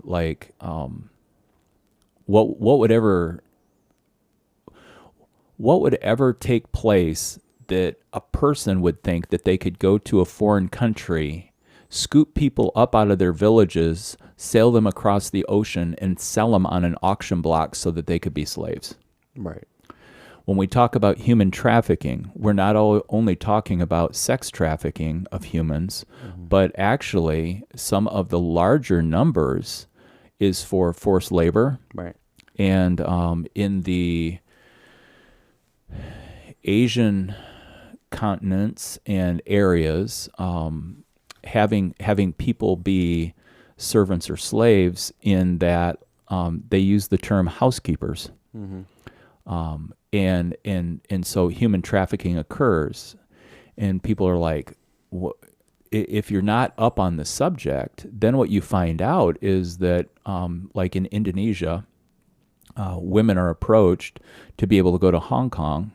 what would ever take place that a person would think that they could go to a foreign country, scoop people up out of their villages, sail them across the ocean, and sell them on an auction block so that they could be slaves? Right. When we talk about human trafficking, we're not only talking about sex trafficking of humans, but actually some of the larger numbers is for forced labor. Right. And in the Asian continents and areas, having people be servants or slaves, in that they use the term housekeepers. Mm-hmm. And so human trafficking occurs, and people are like, if you're not up on the subject, then what you find out is that, like in Indonesia, women are approached to be able to go to Hong Kong,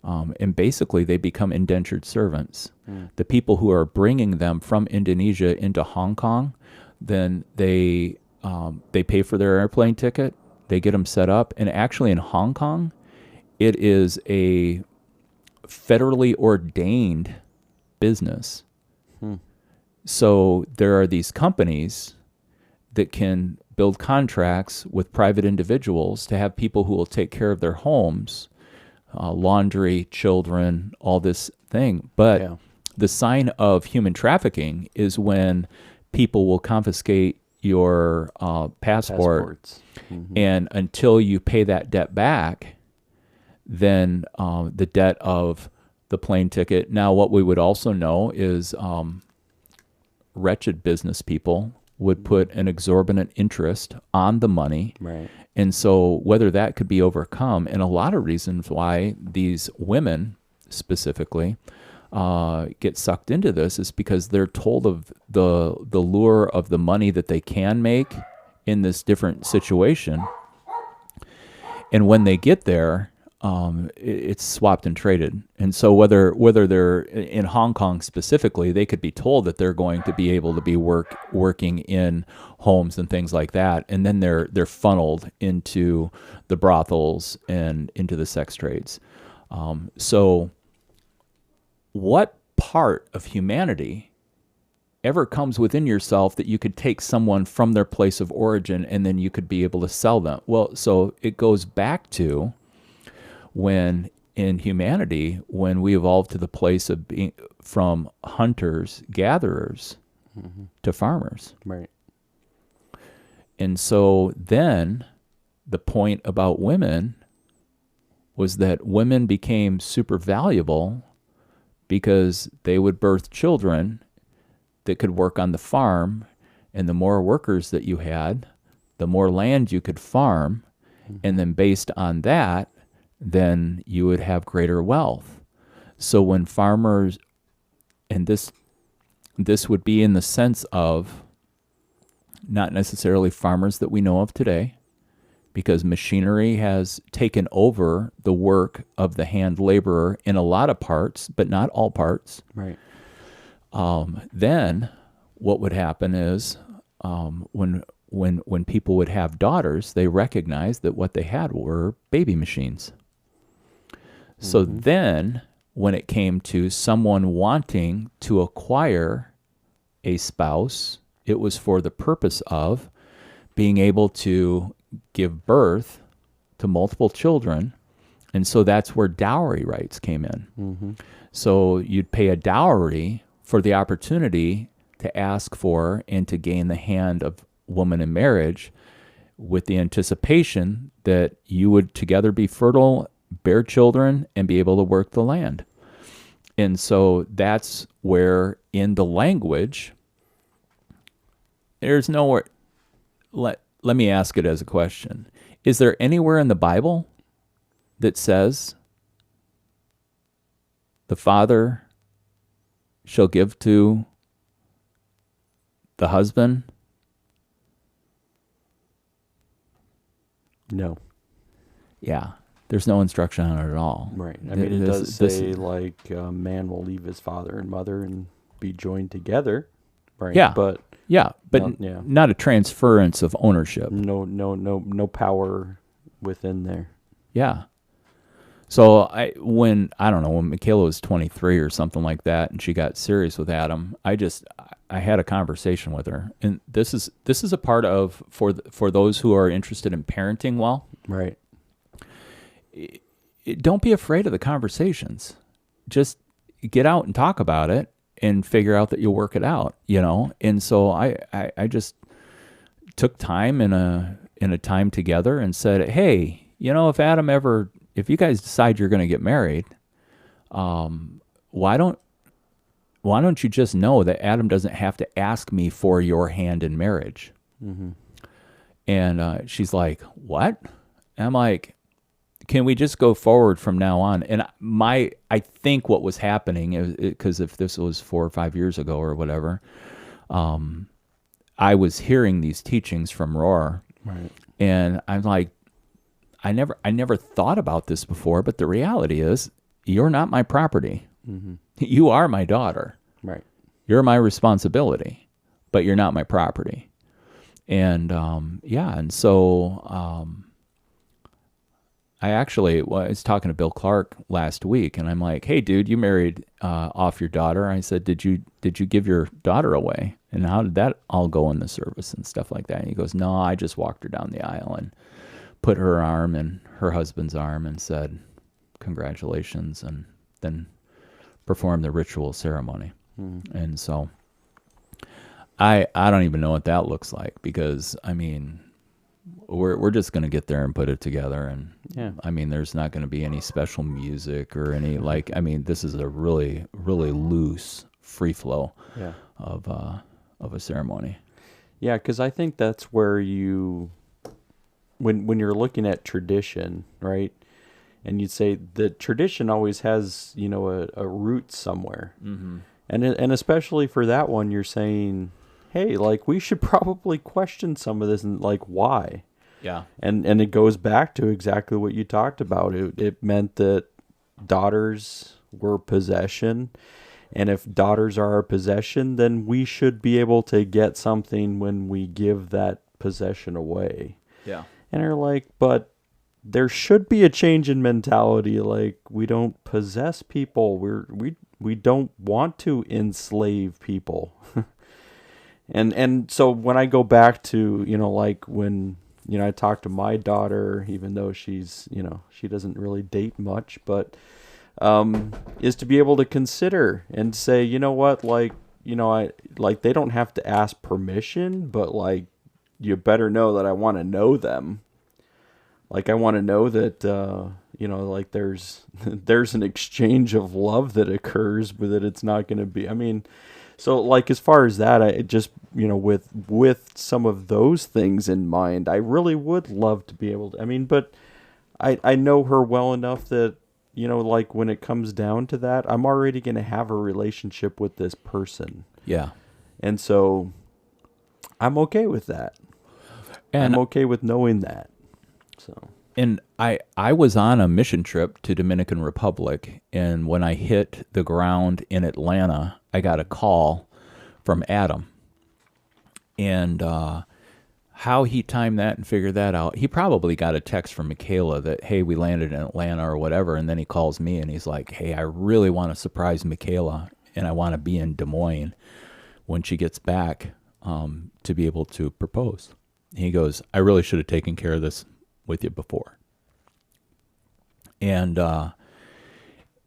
and basically they become indentured servants. The people who are bringing them from Indonesia into Hong Kong, then they pay for their airplane ticket, they get them set up, and actually in Hong Kong, it is a federally ordained business. So there are these companies that can build contracts with private individuals to have people who will take care of their homes, laundry, children, all this thing. But the sign of human trafficking is when people will confiscate your passport, and until you pay that debt back, then the debt of the plane ticket. Now, what we would also know is wretched business people would put an exorbitant interest on the money. Right. And so whether that could be overcome, and a lot of reasons why these women specifically get sucked into this is because they're told of the lure of the money that they can make in this different situation. And when they get there, it's swapped and traded. And so whether they're in Hong Kong specifically, they could be told that they're going to be able to be working in homes and things like that, and then they're funneled into the brothels and into the sex trades. So what part of humanity ever comes within yourself that you could take someone from their place of origin and then you could be able to sell them? Well, so it goes back to when in humanity when we evolved to the place of being from hunters, gatherers to farmers. Right. And so then the point about women was that women became super valuable because they would birth children that could work on the farm, and the more workers that you had, the more land you could farm, and then based on that, then you would have greater wealth. So when farmers, and this would be in the sense of not necessarily farmers that we know of today, because machinery has taken over the work of the hand laborer in a lot of parts, but not all parts. Right. Then what would happen is when people would have daughters, they recognized that what they had were baby machines. So then when it came to someone wanting to acquire a spouse, it was for the purpose of being able to give birth to multiple children. And so that's where dowry rights came in. So you'd pay a dowry for the opportunity to ask for and to gain the hand of woman in marriage, with the anticipation that you would together be fertile, bear children, and be able to work the land. And so that's where in the language, there's nowhere, let me ask it as a question. Is there anywhere in the Bible that says the father shall give to the husband? No. Yeah. There's no instruction on it at all. Right. I mean, it does say, like, man will leave his father and mother and be joined together. Right. Yeah. But not a transference of ownership. No power within there. Yeah. So when Micaela was 23 or something like that, and she got serious with Adam, I had a conversation with her, and this is a part of for those who are interested in parenting well. Right. Don't be afraid of the conversations. Just get out and talk about it and figure out that you'll work it out, And so I just took time in a time together and said, hey, if you guys decide you're going to get married, why don't you just know that Adam doesn't have to ask me for your hand in marriage? And she's like, what? And I'm like, can we just go forward from now on? And I think what was happening, because if this was 4 or 5 years ago or whatever, I was hearing these teachings from Roar. Right. And I'm like, I never thought about this before, but the reality is you're not my property. You are my daughter. Right. You're my responsibility, but you're not my property. And and so I was talking to Bill Clark last week, and I'm like, hey, dude, you married off your daughter. I said, did you give your daughter away? And how did that all go in the service and stuff like that? And he goes, no, I just walked her down the aisle and put her arm in her husband's arm and said, congratulations, and then performed the ritual ceremony. And so I don't even know what that looks like, because we're just going to get there and put it together. And there's not going to be any special music or any this is a really, really loose free flow of a ceremony. Yeah. 'Cause I think that's where when you're looking at tradition, right? And you'd say the tradition always has, a root somewhere. And especially for that one, you're saying, hey, like, we should probably question some of this, and like, why? Yeah. And it goes back to exactly what you talked about. It meant that daughters were possession. And if daughters are our possession, then we should be able to get something when we give that possession away. Yeah. And they're like, but there should be a change in mentality. Like, we don't possess people. We don't want to enslave people. And so when I go back to, like when, I talk to my daughter, even though she's, she doesn't really date much, but is to be able to consider and say, you know what, like, they don't have to ask permission, but like, you better know that I want to know them. Like, I want to know that, like there's an exchange of love that occurs, but that it's not going to be, so like, as far as that, I just, with some of those things in mind, I really would love to be able to, but I know her well enough that, like, when it comes down to that, I'm already going to have a relationship with this person. Yeah. And so I'm okay with that. And I'm okay with knowing that. So. And I was on a mission trip to Dominican Republic, and when I hit the ground in Atlanta, I got a call from Adam. And how he timed that and figured that out, he probably got a text from Micaela that, hey, we landed in Atlanta or whatever, and then he calls me and he's like, hey, I really want to surprise Micaela, and I want to be in Des Moines when she gets back to be able to propose. He goes, I really should have taken care of this with you before. And I'm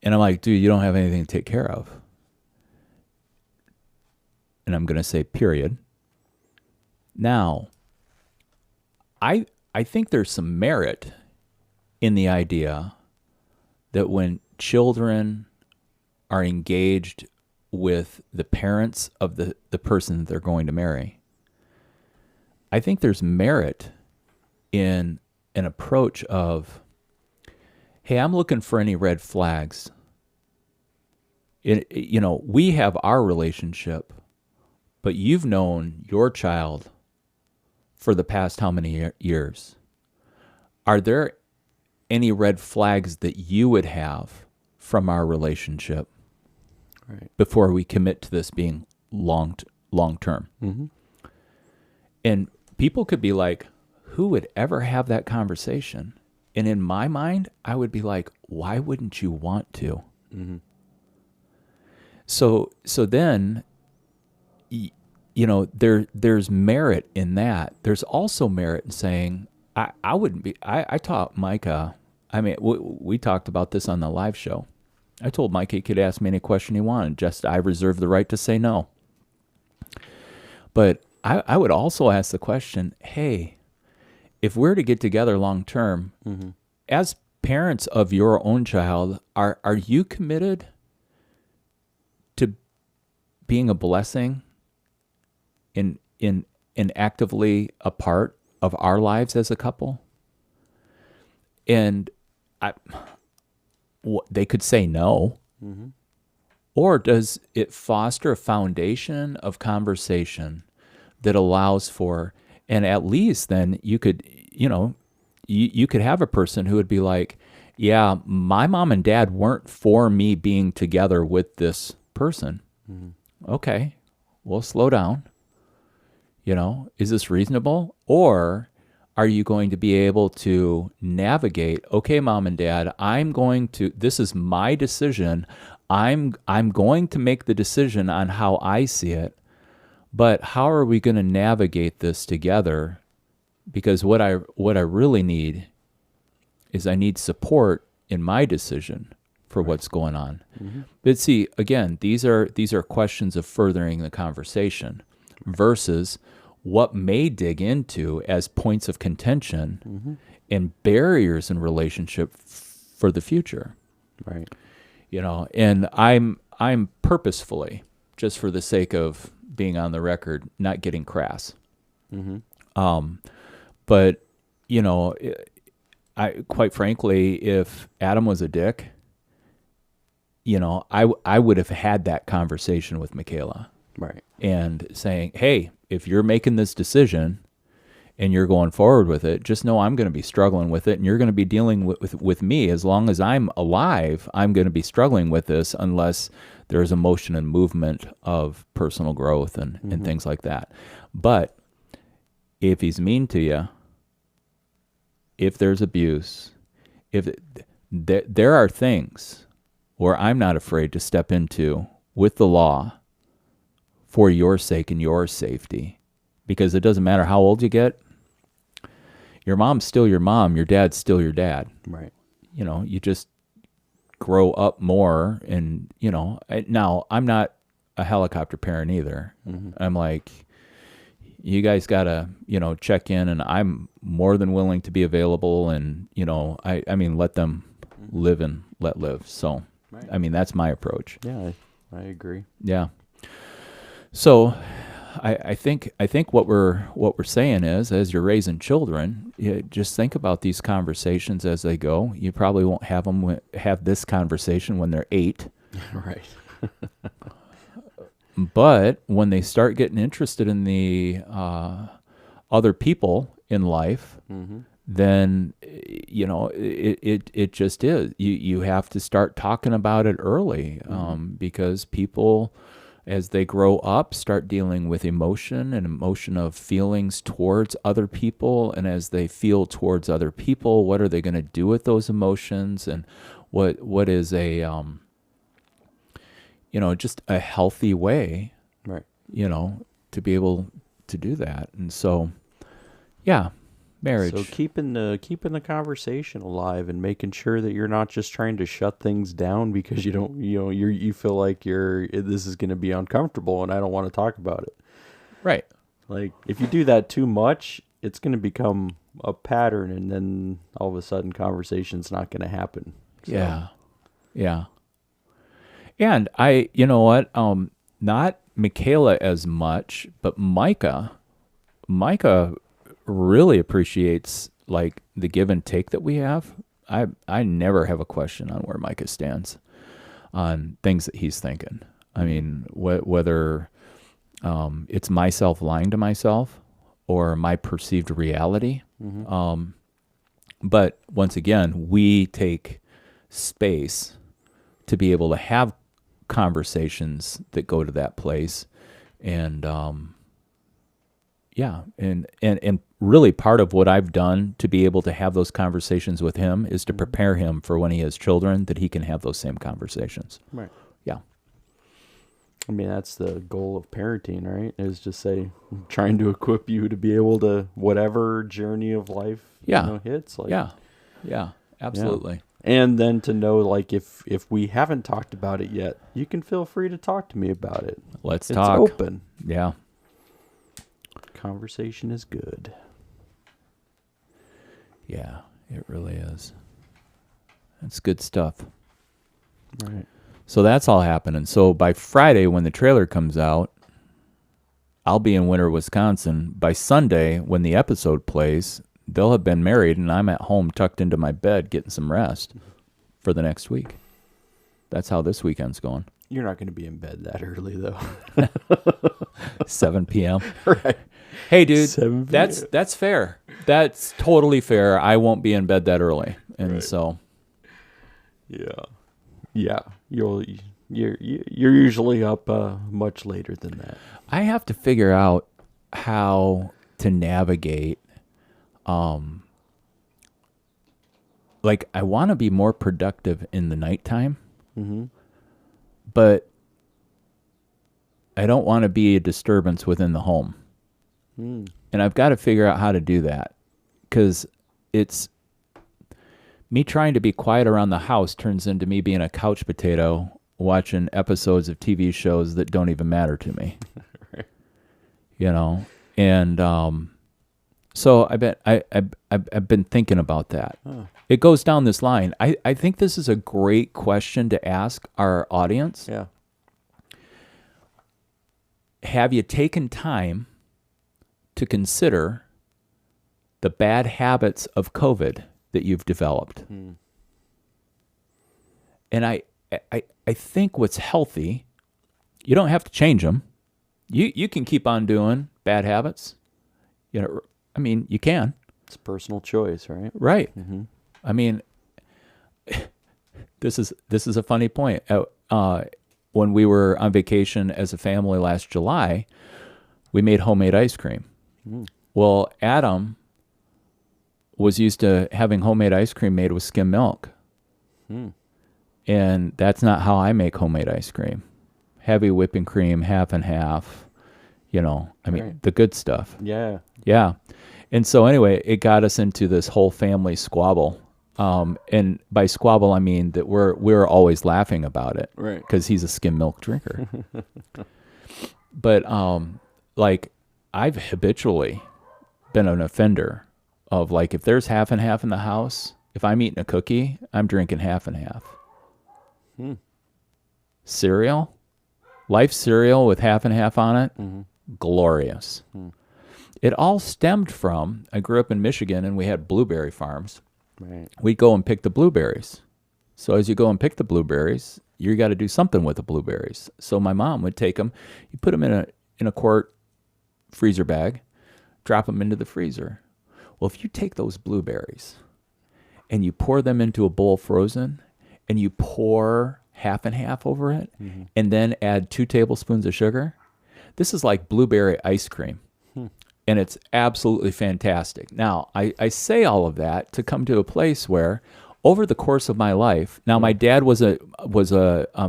like, dude, you don't have anything to take care of. And I'm going to say, period. Now, I think there's some merit in the idea that when children are engaged with the parents of the person that they're going to marry, I think there's merit in an approach of, hey, I'm looking for any red flags. We have our relationship, but you've known your child for the past how many years? Are there any red flags that you would have from our relationship before we commit to this being long term? Mm-hmm. And people could be like, who would ever have that conversation? And in my mind, I would be like, why wouldn't you want to? Mm-hmm. So then, there's merit in that. There's also merit in saying, I wouldn't be, I taught Micah, we talked about this on the live show. I told Micah he could ask me any question he wanted, just I reserve the right to say no. But I would also ask the question, hey, if we're to get together long term, mm-hmm. as parents of your own child, are you committed to being a blessing in actively a part of our lives as a couple? And they could say no. Mm-hmm. Or does it foster a foundation of conversation that allows for, and at least then you could, you could have a person who would be like, yeah, my mom and dad weren't for me being together with this person. Mm-hmm. Okay, well, slow down. Is this reasonable? Or are you going to be able to navigate, okay, mom and dad, this is my decision. I'm going to make the decision on how I see it, but how are we going to navigate this together? Because what I really need is I need support in my decision for what's going on. Mm-hmm. But see, again, these are questions of furthering the conversation versus what may dig into as points of contention mm-hmm. and barriers in relationship for the future. Right. And I'm purposefully, just for the sake of being on the record, not getting crass. Mm-hmm. But I quite frankly, if Adam was a dick, I would have had that conversation with Micaela. Right. And saying, hey, if you're making this decision and you're going forward with it, just know I'm going to be struggling with it, and you're going to be dealing with me. As long as I'm alive, I'm going to be struggling with this unless there's a motion and movement of personal growth and things like that. But if he's mean to you, if there's abuse, there are things where I'm not afraid to step into with the law for your sake and your safety, because it doesn't matter how old you get. your mom's still your mom, your dad's still your dad. Right. You know, you just grow up more. And, you know, now I'm not a helicopter parent either. I'm like, you guys got to, you know, check in, and I'm more than willing to be available. And, you know, I mean, let them live and let live. So, Right. I mean, that's my approach. Yeah, I agree. Yeah. So I think what we're saying is, as you're raising children, you just think about these conversations as they go. You probably won't have this conversation when they're 8. Right. But when they start getting interested in the other people in life, then, you know, it just is. You have to start talking about it early, because people, as they grow up, start dealing with emotion of feelings towards other people. And as they feel towards other people, what are they going to do with those emotions? And what is a, you know, just a healthy way, Right. you know, to be able to do that. And so, yeah, marriage. So keeping the conversation alive and making sure that you're not just trying to shut things down because you feel like this is going to be uncomfortable and I don't want to talk about it. Right. Like if you do that too much, it's going to become a pattern, and then all of a sudden conversation's not going to happen. So. Yeah. Yeah. And you know what? Not Micaela as much, but Micah really appreciates like the give and take that we have. I never have a question on where Micah stands on things that he's thinking. I mean, whether it's myself lying to myself or my perceived reality. But once again, we take space to be able to have conversations that go to that place. And yeah, and really part of what I've done to be able to have those conversations with him is to prepare him for when he has children, that he can have those same conversations. Right. Yeah. I mean, that's the goal of parenting, right? Is just trying to equip you to be able to whatever journey of life hits. Like, yeah, absolutely. Yeah. And then to know, like, if we haven't talked about it yet, you can feel free to talk to me about it. Let's it's talk. Open. Yeah. Conversation is good. Yeah, it really is. That's good stuff. Right. So that's all happening. So by Friday, when the trailer comes out, I'll be in Winter, Wisconsin. By Sunday, when the episode plays, they'll have been married, and I'm at home tucked into my bed getting some rest for the next week. That's how this weekend's going. You're not going to be in bed that early, though. 7 p.m. Right. Hey, dude, 7 that's fair. That's totally fair. I won't be in bed that early, and Right. so yeah, you're usually up much later than that. I have to figure out how to navigate. Like I want to be more productive in the nighttime, but I don't want to be a disturbance within the home. And I've got to figure out how to do that, because it's me trying to be quiet around the house turns into me being a couch potato watching episodes of TV shows that don't even matter to me. Right. You know, and so I've been thinking about that. It goes down this line. I think this is a great question to ask our audience. Yeah. Have you taken time to consider the bad habits of COVID that you've developed? And I think what's healthy, you don't have to change them. You can keep on doing bad habits. You know, I mean, you can. It's a personal choice, right? Right. I mean, this is a funny point. When we were on vacation as a family last July, we made homemade ice cream. Well, Adam was used to having homemade ice cream made with skim milk. And that's not how I make homemade ice cream. Heavy whipping cream, half and half, you know, I mean, Right. the good stuff. Yeah. Yeah. And so anyway, it got us into this whole family squabble. And by squabble, I mean that we're always laughing about it, Right. Because he's a skim milk drinker. But like I've habitually been an offender of like if there's half and half in the house, if I'm eating a cookie, I'm drinking half and half. Cereal, Life cereal with half and half on it, glorious. It all stemmed from, I grew up in Michigan and we had blueberry farms. Right. We'd go and pick the blueberries. So as you go and pick the blueberries, you got to do something with the blueberries. So my mom would take them, you put them in a quart freezer bag, drop them into the freezer. Well, if you take those blueberries and you pour them into a bowl frozen and you pour half and half over it and then add 2 tablespoons of sugar, this is like blueberry ice cream. And it's absolutely fantastic. Now, I say all of that to come to a place where over the course of my life, now my dad was a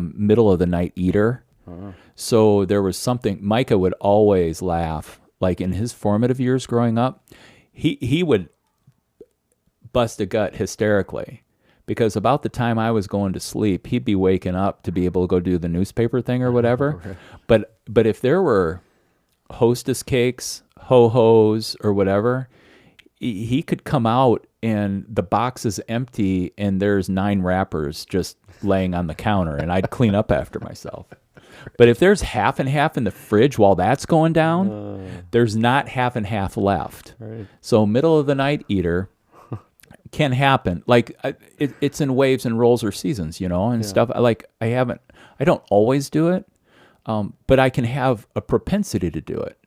middle of the night eater. So there was something, Micah would always laugh, like in his formative years growing up, he would bust a gut hysterically because about the time I was going to sleep, he'd be waking up to be able to go do the newspaper thing or whatever. Okay. But if there were Hostess cakes, ho-hos, or whatever, he could come out and the box is empty and there's 9 wrappers just laying on the counter and I'd clean up after myself. But if there's half and half in the fridge while that's going down, there's not half and half left. Right. So middle of the night eater can happen. Like it's in waves and rolls or seasons, and stuff. I don't always do it, but I can have a propensity to do it.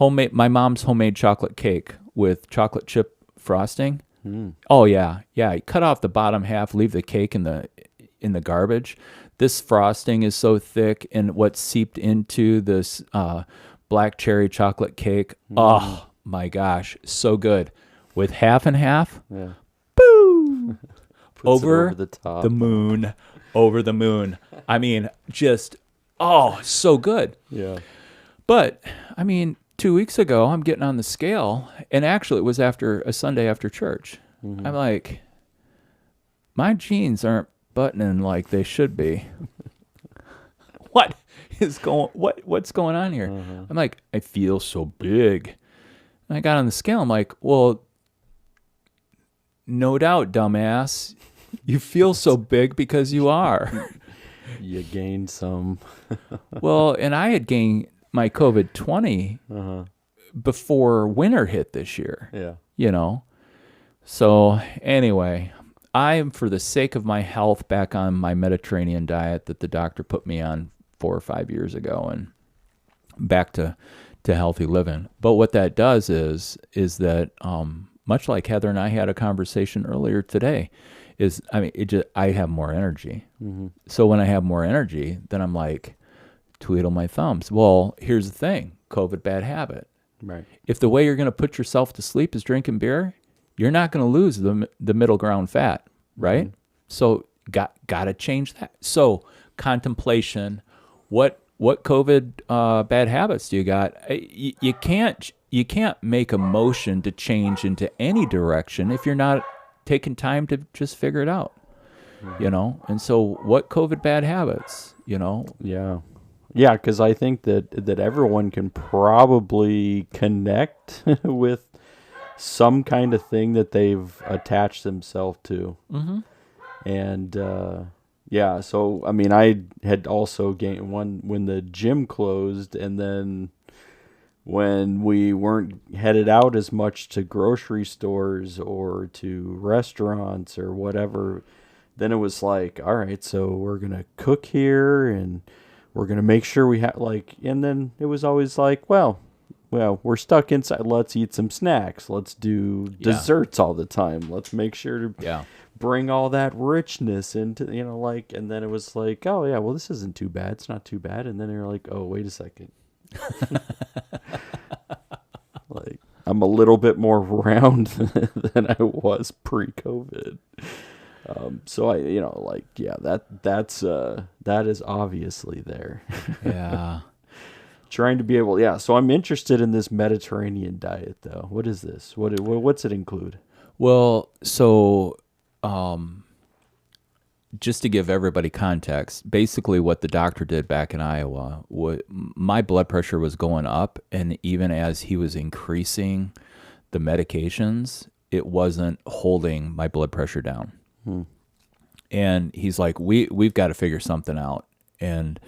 My mom's homemade chocolate cake with chocolate chip frosting. Oh yeah. You cut off the bottom half, leave the cake in the garbage. This frosting is so thick, and what's seeped into this black cherry chocolate cake. Oh my gosh, so good. With half and half, boo, over the top, over the moon. I mean, just so good. Yeah. But I mean, 2 weeks ago, I'm getting on the scale, and actually, it was after a Sunday after church. I'm like, my jeans aren't buttoning like they should be. What's going on here? I'm like, I feel so big. And I got on the scale. I'm like, well, no doubt, dumbass. You feel so big because you are. You gained some. Well, and I had gained my COVID-20 before winter hit this year. Yeah. So anyway, I am, for the sake of my health, back on my Mediterranean diet that the doctor put me on 4 or 5 years ago, and back to healthy living. But what that does is that much like Heather and I had a conversation earlier today, I have more energy. So when I have more energy, then I'm like, twiddle my thumbs. Well, here's the thing: COVID bad habit. Right. If the way you're going to put yourself to sleep is drinking beer, you're not going to lose the middle ground fat, right? So got to change that. So contemplation, what COVID bad habits do you got? You can't make a motion to change into any direction if you're not taking time to just figure it out, And so what COVID bad habits, Yeah, because I think that everyone can probably connect with some kind of thing that they've attached themselves to. And so I mean, I had also gained one when the gym closed, and then when we weren't headed out as much to grocery stores or to restaurants or whatever, then it was like, all right, so we're gonna cook here and we're going to make sure we have and then it was always like, well, we're stuck inside. Let's eat some snacks. Let's do desserts all the time. Let's make sure to bring all that richness into, and then it was like, oh yeah, well, this isn't too bad. It's not too bad. And then you're like, oh, wait a second. I'm a little bit more round than I was pre-COVID. So that is obviously there. Yeah. trying to be able, yeah. So I'm interested in this Mediterranean diet, though. What is this? What's it include? Well, so just to give everybody context, basically what the doctor did back in Iowa, my blood pressure was going up, and even as he was increasing the medications, it wasn't holding my blood pressure down. And he's like, we've got to figure something out. And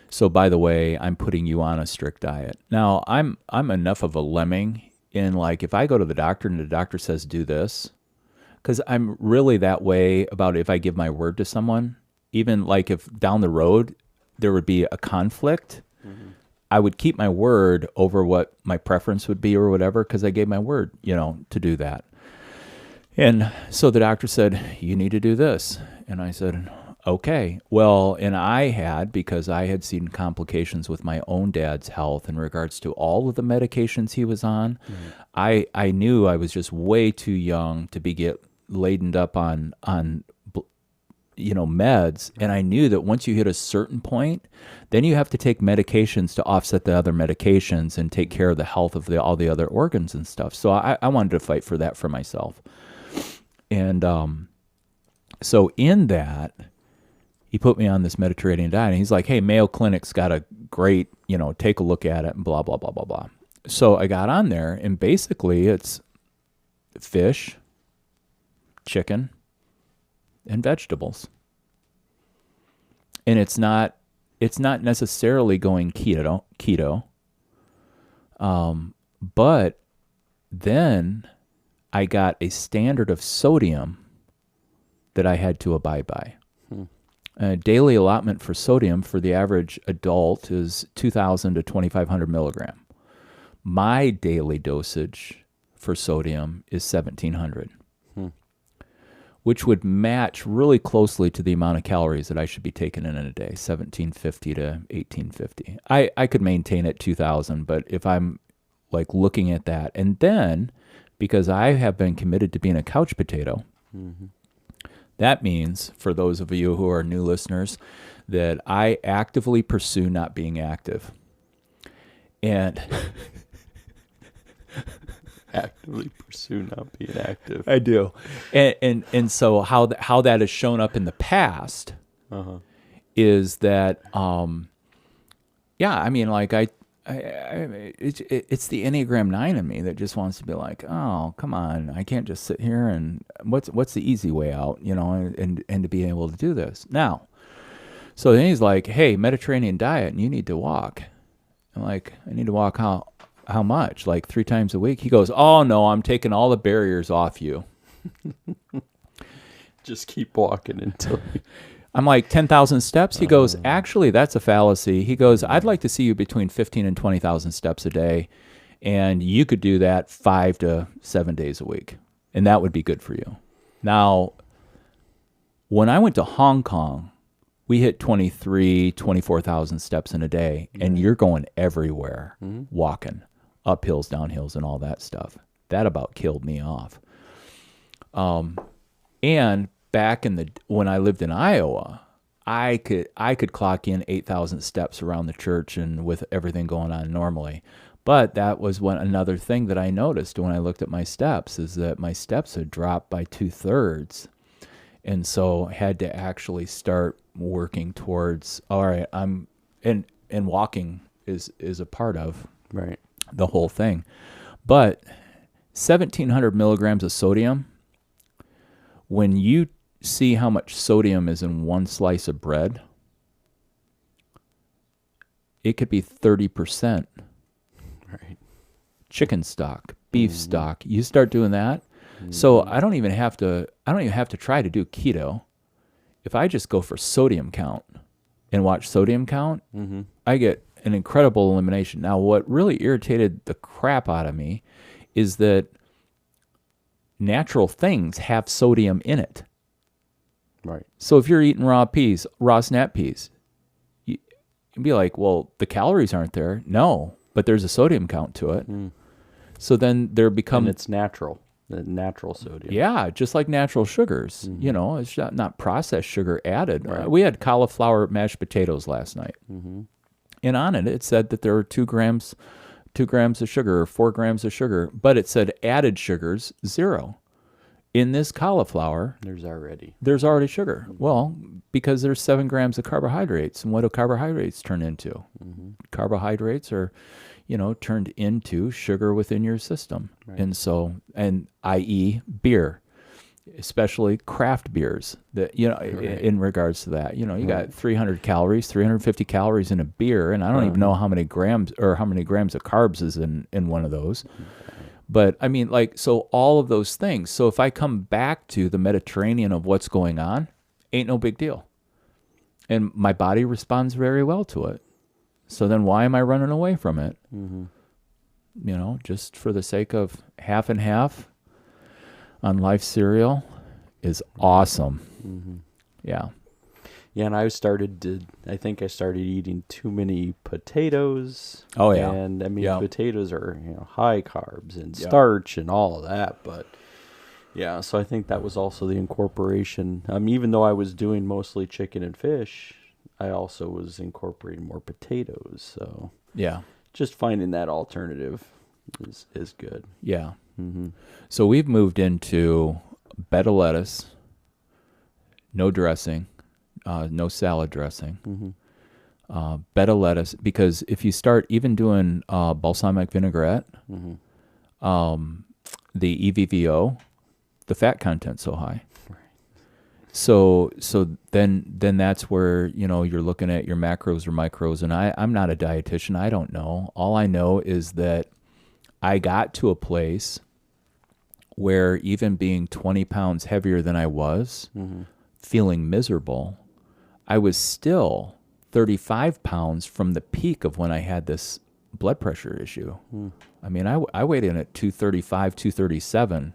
so, by the way, I'm putting you on a strict diet. Now, I'm enough of a lemming in, like, if I go to the doctor and the doctor says do this, because I'm really that way about if I give my word to someone, even like if down the road there would be a conflict, I would keep my word over what my preference would be or whatever, because I gave my word, to do that. And so the doctor said, you need to do this. And I said, okay. Well, and because I had seen complications with my own dad's health in regards to all of the medications he was on, I knew I was just way too young to get laden up on meds. And I knew that once you hit a certain point, then you have to take medications to offset the other medications and take care of the health of all the other organs and stuff. So I wanted to fight for that for myself. And so in that, he put me on this Mediterranean diet, and he's like, hey, Mayo Clinic's got a great, take a look at it and blah, blah, blah, blah, blah. So I got on there, and basically it's fish, chicken, and vegetables. And it's not necessarily going keto. But then I got a standard of sodium that I had to abide by. Daily allotment for sodium for the average adult is 2,000 to 2,500 milligram. My daily dosage for sodium is 1,700, which would match really closely to the amount of calories that I should be taking in a day, 1,750 to 1,850. I could maintain at 2,000, but if I'm like looking at that, and then because I have been committed to being a couch potato, that means, for those of you who are new listeners, that I actively pursue not being active. And actively pursue not being active. I do. And so how that has shown up in the past is that, it's the Enneagram 9 in me that just wants to be like, oh, come on, I can't just sit here and what's the easy way out, and to be able to do this. Now, so then he's like, hey, Mediterranean diet, and you need to walk. I'm like, I need to walk how much? Like 3 times a week? He goes, oh, no, I'm taking all the barriers off you. Just keep walking until... I'm like, 10,000 steps? He goes, actually, that's a fallacy. He goes, I'd like to see you between 15 and 20,000 steps a day, and you could do that 5 to 7 days a week, and that would be good for you. Now, when I went to Hong Kong, we hit 24,000 steps in a day, and you're going everywhere, walking, up hills, down hills, and all that stuff. That about killed me off. And back when I lived in Iowa, I could clock in 8,000 steps around the church and with everything going on normally. But that was another thing that I noticed when I looked at my steps, is that my steps had dropped by 2/3. And so I had to actually start working towards, all right, and walking is a part of the whole thing. But 1,700 milligrams of sodium, when you see how much sodium is in one slice of bread, it could be 30%. Right. Chicken stock, beef stock. You start doing that. So I don't even have to try to do keto. If I just go for sodium count and watch sodium count, I get an incredible elimination. Now, what really irritated the crap out of me is that natural things have sodium in it. Right. So if you're eating raw snap peas, you'd be like, well, the calories aren't there. No, but there's a sodium count to it. So then there become... And it's natural. The natural sodium. Yeah, just like natural sugars. It's not processed sugar added. Right. We had cauliflower mashed potatoes last night. And on it, it said that there were 2 grams of sugar or 4 grams of sugar, but it said added sugars 0. In this cauliflower, There's already sugar. Well, because there's 7 grams of carbohydrates. And what do carbohydrates turn into? Carbohydrates are, turned into sugar within your system. Right. And i.e. beer, especially craft beers that, in regards to that, you got 300 calories, 350 calories in a beer. And I don't even know how many grams of carbs is in one of those. But I mean, so all of those things. So if I come back to the Mediterranean of what's going on, ain't no big deal. And my body responds very well to it. So then why am I running away from it? Just for the sake of half and half on life cereal is awesome. Yeah. Yeah, and I think I started eating too many potatoes. Oh, yeah. And I mean, potatoes are, high carbs and starch and all of that. But yeah, so I think that was also the incorporation. Even though I was doing mostly chicken and fish, I also was incorporating more potatoes. So yeah, just finding that alternative is good. Yeah. So we've moved into bed of lettuce, no dressing. No salad dressing, bed of lettuce, because if you start even doing balsamic vinaigrette, the EVVO, the fat content's so high. Right. So then that's where, you're looking at your macros or micros, and I'm not a dietitian. I don't know. All I know is that I got to a place where even being 20 pounds heavier than I was, feeling miserable, I was still 35 pounds from the peak of when I had this blood pressure issue. I mean, I weighed in at 235, 237,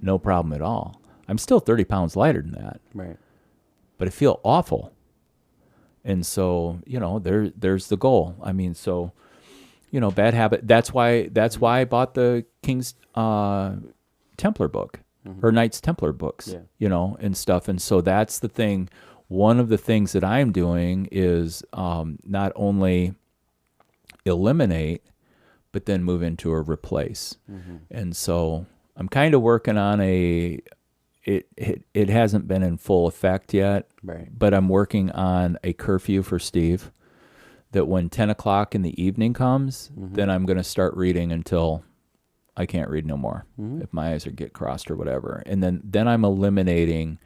no problem at all. I'm still 30 pounds lighter than that. Right. But I feel awful. And so, there's the goal. I mean, so, bad habit. That's why I bought the King's Templar book, or Knights Templar books, and stuff. And so that's the thing. One of the things that I'm doing is not only eliminate, but then move into a replace. And so I'm kind of working on it hasn't been in full effect yet, right, but I'm working on a curfew for Steve that when 10 o'clock in the evening comes, then I'm going to start reading until I can't read no more, if my eyes get crossed or whatever. And then I'm eliminating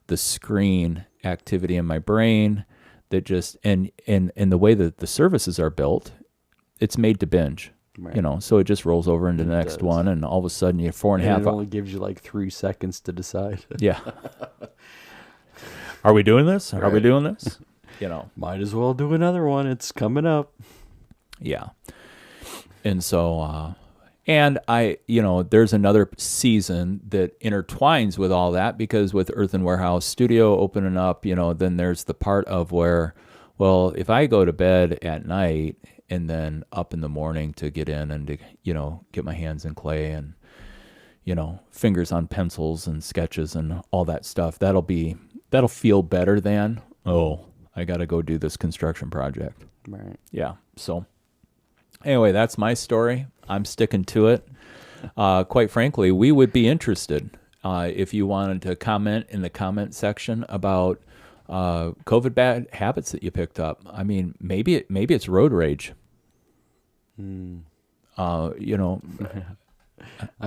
the screen activity in my brain that just, and the way that the services are built, it's made to binge, right, so it just rolls over into the next one, and all of a sudden you're 4.5. It only gives you 3 seconds to decide. Yeah. Are we doing this? Right. Are we doing this? Might as well do another one. It's coming up. Yeah. And so, and there's another season that intertwines with all that, because with Earthen Warehouse Studio opening up, then there's the part of where, well, if I go to bed at night and then up in the morning to get in and to, get my hands in clay and, fingers on pencils and sketches and all that stuff, that'll feel better than, I got to go do this construction project. Right. Yeah. So anyway, that's my story. I'm sticking to it. Quite frankly, we would be interested if you wanted to comment in the comment section about COVID bad habits that you picked up. I mean, maybe it's road rage. I've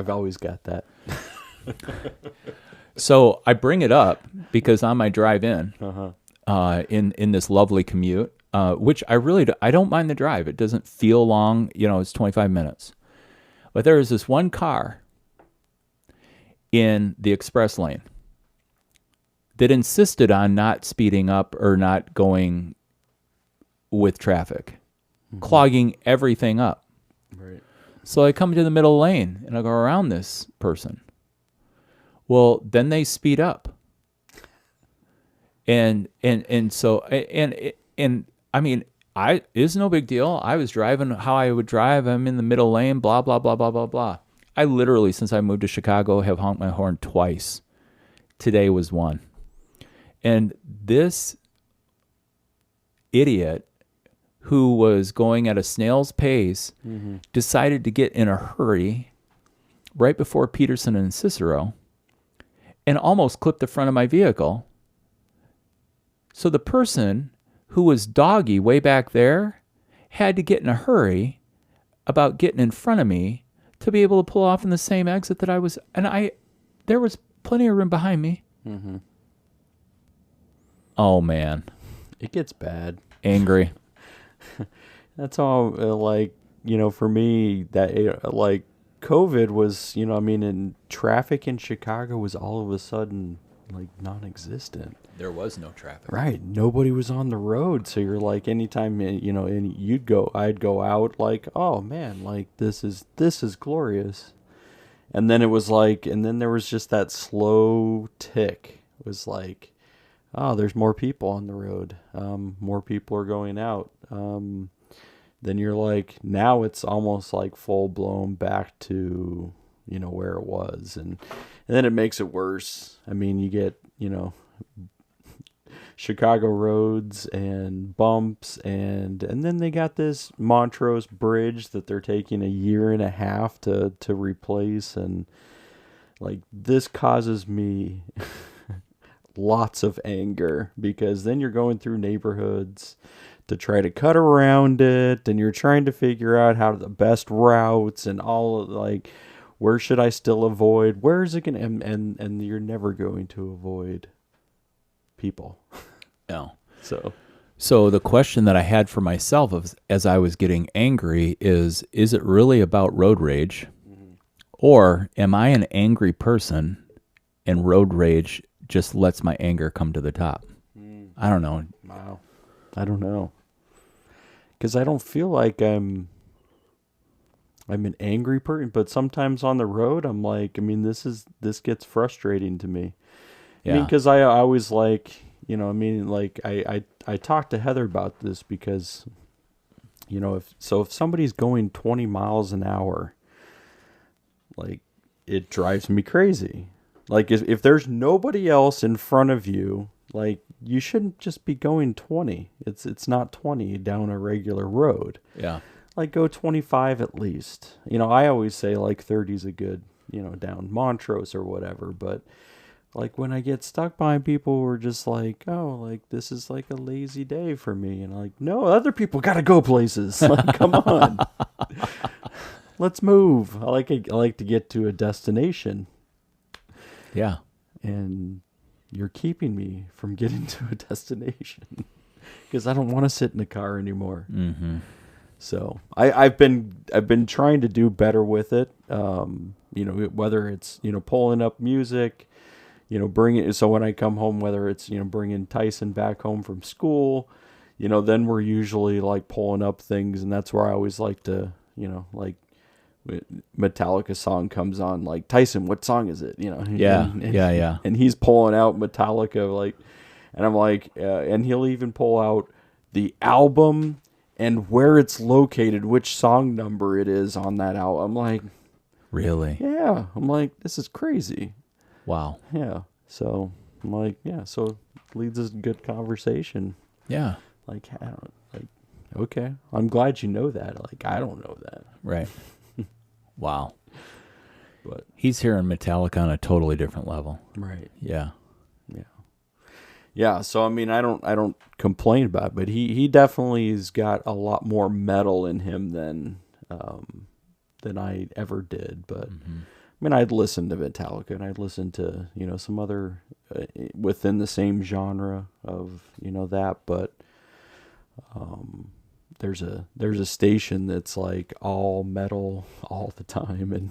always got that. So I bring it up because on my drive in, in this lovely commute, which I don't mind the drive. It doesn't feel long. It's 25 minutes. But there was this one car in the express lane that insisted on not speeding up or not going with traffic, clogging everything up. Right. So I come to the middle lane and I go around this person. Well, then they speed up. And so I mean, it's no big deal. I was driving how I would drive. I'm in the middle lane, blah, blah, blah, blah, blah, blah. I literally, since I moved to Chicago, have honked my horn twice. Today was one. And this idiot who was going at a snail's pace, decided to get in a hurry right before Peterson and Cicero and almost clipped the front of my vehicle. So the person who was doggy way back there had to get in a hurry about getting in front of me to be able to pull off in the same exit that I was. And there was plenty of room behind me. Mm-hmm. Oh, man. It gets bad. Angry. That's all, for me, that, COVID was, and traffic in Chicago was all of a sudden, non-existent. There was no traffic. Right. Nobody was on the road. So you're anytime, and I'd go out oh man, this is glorious. And then it was and then there was just that slow tick. It was oh, there's more people on the road. More people are going out. Then you're now it's almost full blown back to, where it was. And then it makes it worse. I mean, you get, Chicago roads and bumps and then they got this Montrose Bridge that they're taking 1.5 years to replace, and this causes me lots of anger, because then you're going through neighborhoods to try to cut around it, and you're trying to figure out how the best routes and all of where should I still avoid, where is it going to, and you're never going to avoid people. No. So the question that I had for myself as I was getting angry is it really about road rage? Mm-hmm. Or am I an angry person and road rage just lets my anger come to the top? I don't know. Wow. I don't know. Because I don't feel like I'm an angry person, but sometimes on the road I'm this gets frustrating to me. Yeah. I mean, because I always I talked to Heather about this, because, if somebody's going 20 miles an hour, it drives me crazy. If there's nobody else in front of you, you shouldn't just be going 20. It's not 20 down a regular road. Yeah. Go 25 at least. I always say 30 is a good, down Montrose or whatever, but when I get stuck behind people who are just this is a lazy day for me. And no, other people got to go places. Come on. Let's move. I like to get to a destination. Yeah. And you're keeping me from getting to a destination because I don't want to sit in the car anymore. Mm-hmm. So I've been trying to do better with it. Whether it's, pulling up music, bring it. So when I come home, whether it's, bringing Tyson back home from school, then we're usually pulling up things. And that's where I always like to, Metallica song comes on, Tyson, what song is it? Yeah. Yeah. And he's pulling out Metallica, and I'm and he'll even pull out the album and where it's located, which song number it is on that album. I'm really? Yeah. I'm this is crazy. Wow. Yeah. So I'm yeah. So it leads us to good conversation. Yeah. Okay. I'm glad you know that. I don't know that. Right. Wow. But he's hearing Metallica on a totally different level. Right. Yeah. Yeah. Yeah. So I don't complain about it, but he definitely has got a lot more metal in him than I ever did. But I'd listen to Metallica, and I'd listen to some other within the same genre of that, but there's a station that's all metal all the time, and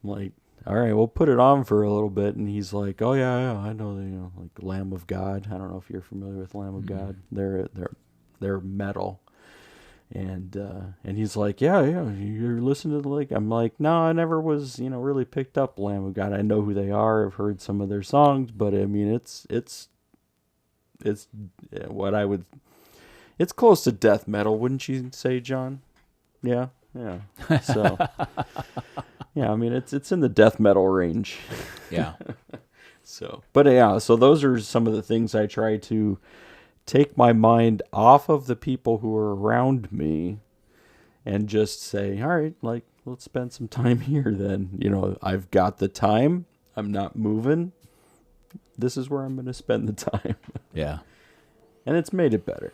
I'm all right, we'll put it on for a little bit. And he's oh yeah, I know, Lamb of God. I don't know if you're familiar with Lamb of God. They're metal, and he's yeah, you're listening to I'm no, I never was really picked up Lamb of God. I know who they are. I've heard some of their songs, but I mean it's what I would. It's close to death metal, wouldn't you say, John? Yeah. So, yeah, I mean, it's in the death metal range. Yeah. So, but yeah, so those are some of the things I try to take my mind off of the people who are around me and just say, all right, like, let's spend some time here then. I've got the time. I'm not moving. This is where I'm going to spend the time. Yeah. And it's made it better.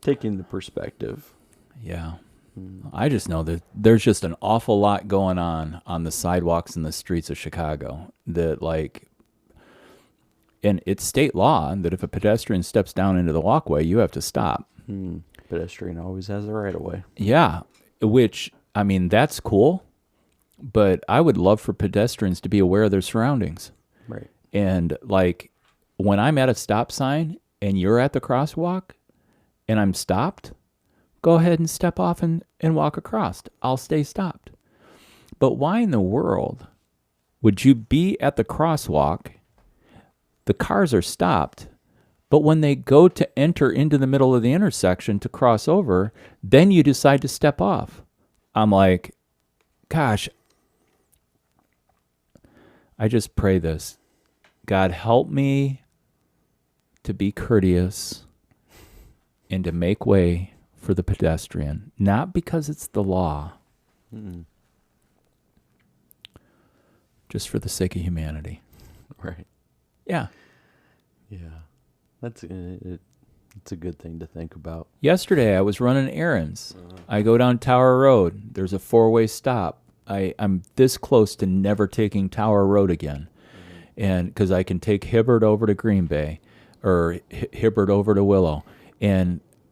Taking the perspective. Yeah. I just know that there's just an awful lot going on the sidewalks and the streets of Chicago that, like, and it's state law that if a pedestrian steps down into the walkway, you have to stop. Pedestrian always has the right of way. Yeah, which, I mean, that's cool, but I would love for pedestrians to be aware of their surroundings. Right. And, like, when I'm at a stop sign and you're at the crosswalk and I'm stopped, go ahead and step off and walk across. I'll stay stopped. But why in the world would you be at the crosswalk, the cars are stopped, but when they go to enter into the middle of the intersection to cross over, then you decide to step off? I'm like, gosh, I just pray this. God, help me to be courteous and to make way for the pedestrian, not because it's the law, just for the sake of humanity. Right. Yeah. Yeah. It's a good thing to think about. Yesterday I was running errands. I go down Tower Road. There's a 4-way stop. I'm this close to never taking Tower Road again. And because I can take Hibbert over to Green Bay or Hibbert over to Willow.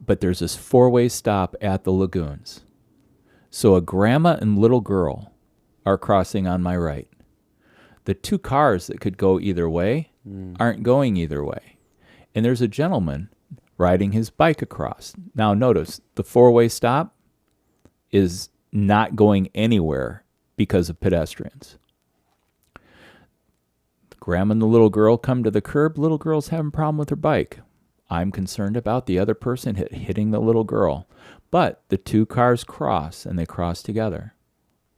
But there's this 4-way stop at the lagoons. So a grandma and little girl are crossing on my right. The two cars that could go either way aren't going either way. And there's a gentleman riding his bike across. Now notice, the 4-way stop is not going anywhere because of pedestrians. The grandma and the little girl come to the curb. Little girl's having a problem with her bike. I'm concerned about the other person hitting the little girl. But the two cars cross, and they cross together.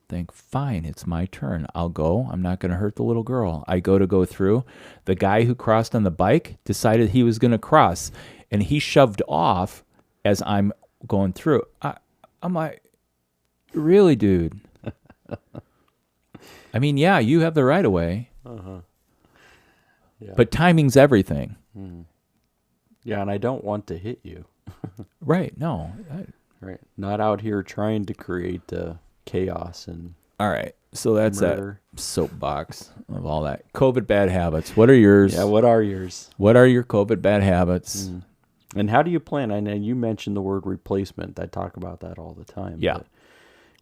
Think, fine, it's my turn. I'll go. I'm not going to hurt the little girl. I go through. The guy who crossed on the bike decided he was going to cross, and he shoved off as I'm going through. I'm like, really, dude? I mean, yeah, you have the right of way. Yeah. But timing's everything. Yeah, and I don't want to hit you. Right, no. Right. Not out here trying to create chaos and All right, so that's murder. that soapbox of all that. COVID bad habits. What are yours? Yeah, what are yours? What are your COVID bad habits? And how do you plan? I know you mentioned the word replacement. I talk about that all the time. Yeah.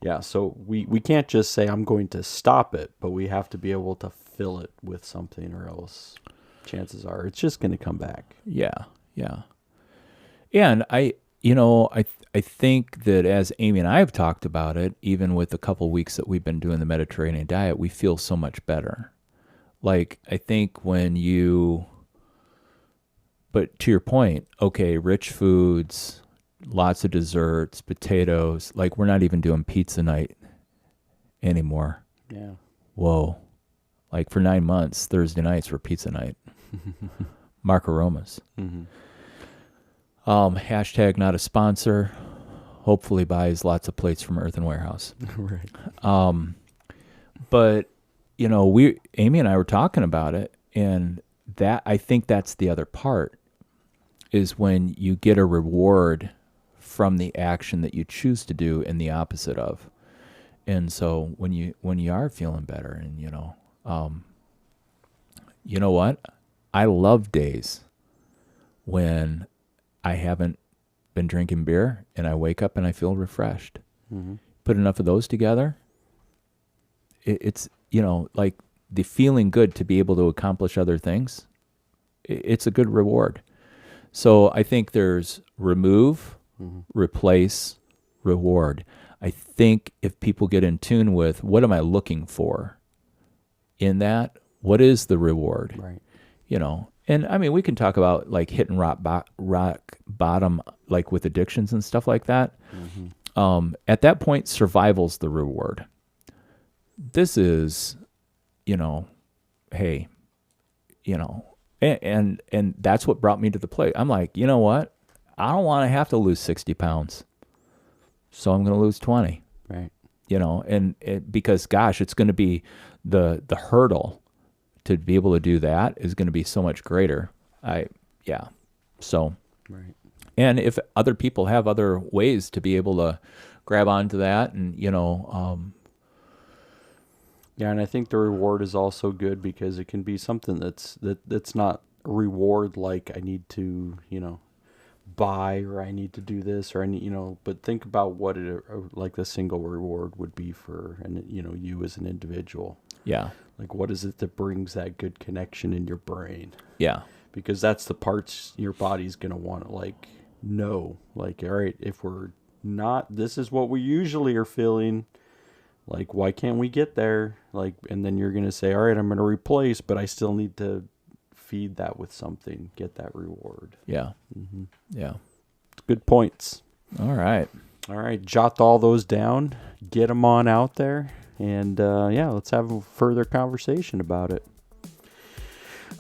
Yeah, so we can't just say I'm going to stop it, but we have to be able to fill it with something, or else chances are it's just going to come back. Yeah. And I think that as Amy and I have talked about it, even with the couple weeks that we've been doing the Mediterranean diet, we feel so much better. Like, I think but to your point, okay, rich foods, lots of desserts, potatoes, like we're not even doing pizza night anymore. Yeah. Whoa. Like for 9 months, Thursday nights were pizza night. Mark Aromas. Hashtag not a sponsor. Hopefully buys lots of plates from Earthen Warehouse. Right. But Amy and I were talking about it, and that, I think that's the other part, is when you get a reward from the action that you choose to do and the opposite of. And so when you are feeling better, and you know what? I love days when I haven't been drinking beer and I wake up and I feel refreshed. Put enough of those together, it's like the feeling good to be able to accomplish other things. It's a good reward. So I think there's remove, replace, reward. I think if people get in tune with what am I looking for in that, what is the reward? Right. And I mean, we can talk about like hitting rock bottom, like with addictions and stuff like that. At that point, survival's the reward. This is, hey, And that's what brought me to the plate. I'm like, you know what? I don't want to have to lose 60 pounds. So I'm going to lose 20. Right. And because, gosh, it's going to be the hurdle to be able to do that is going to be so much greater. So, right. And if other people have other ways to be able to grab onto that and, yeah, and I think the reward is also good because it can be something that's not a reward like I need to, buy or I need to do this or I need, but think about what like the single reward would be for, and you as an individual. Yeah. Like, what is it that brings that good connection in your brain? Yeah. Because that's the parts your body's going to want to know, all right, if we're not, this is what we usually are feeling. Why can't we get there? And then you're going to say, all right, I'm going to replace, but I still need to feed that with something, get that reward. Yeah. Mm-hmm. Yeah. Good points. All right. Jot all those down, get them on out there, and let's have a further conversation about it.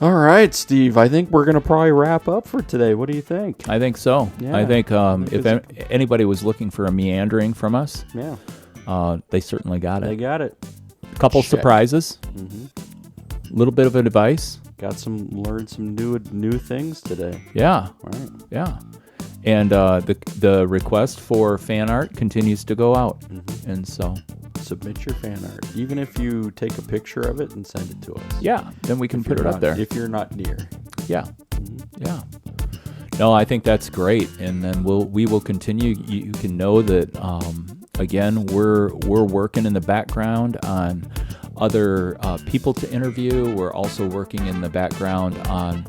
All right, Steve, I think we're going to probably wrap up for today. What do you think? I think so. Yeah. I think if anybody was looking for a meandering from us, yeah, they certainly got it. They got it. A couple surprises, a little bit of advice. Learned some new things today. Yeah. Right. Yeah. And the request for fan art continues to go out. Mm-hmm. And so submit your fan art, even if you take a picture of it and send it to us. Yeah, then we can put it up there. If you're not near. Yeah. Mm-hmm. Yeah. No, I think that's great. And then we will continue. You can know that again, we're working in the background on other people to interview. We're also working in the background on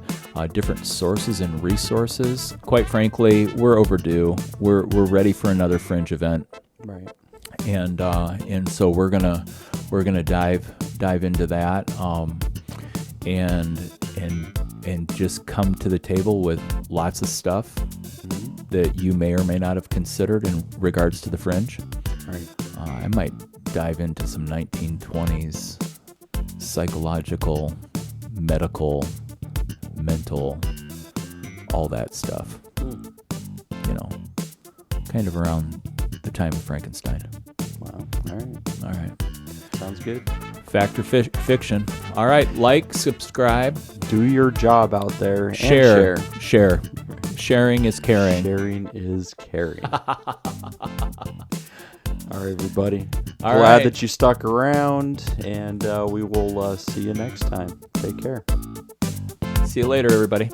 different sources and resources. Quite frankly, we're overdue. We're ready for another Fringe event. Right. And so we're gonna dive into that and just come to the table with lots of stuff that you may or may not have considered in regards to the Fringe. Right. I might dive into some 1920s psychological, medical, mental, all that stuff. Kind of around the time of Frankenstein. Wow. All right. Sounds good. Fact or fiction. All right. Like, subscribe. Do your job out there. Share. And share. Sharing is caring. Sharing is caring. All right, everybody. All Glad right. that you stuck around, and we will see you next time. Take care. See you later, everybody.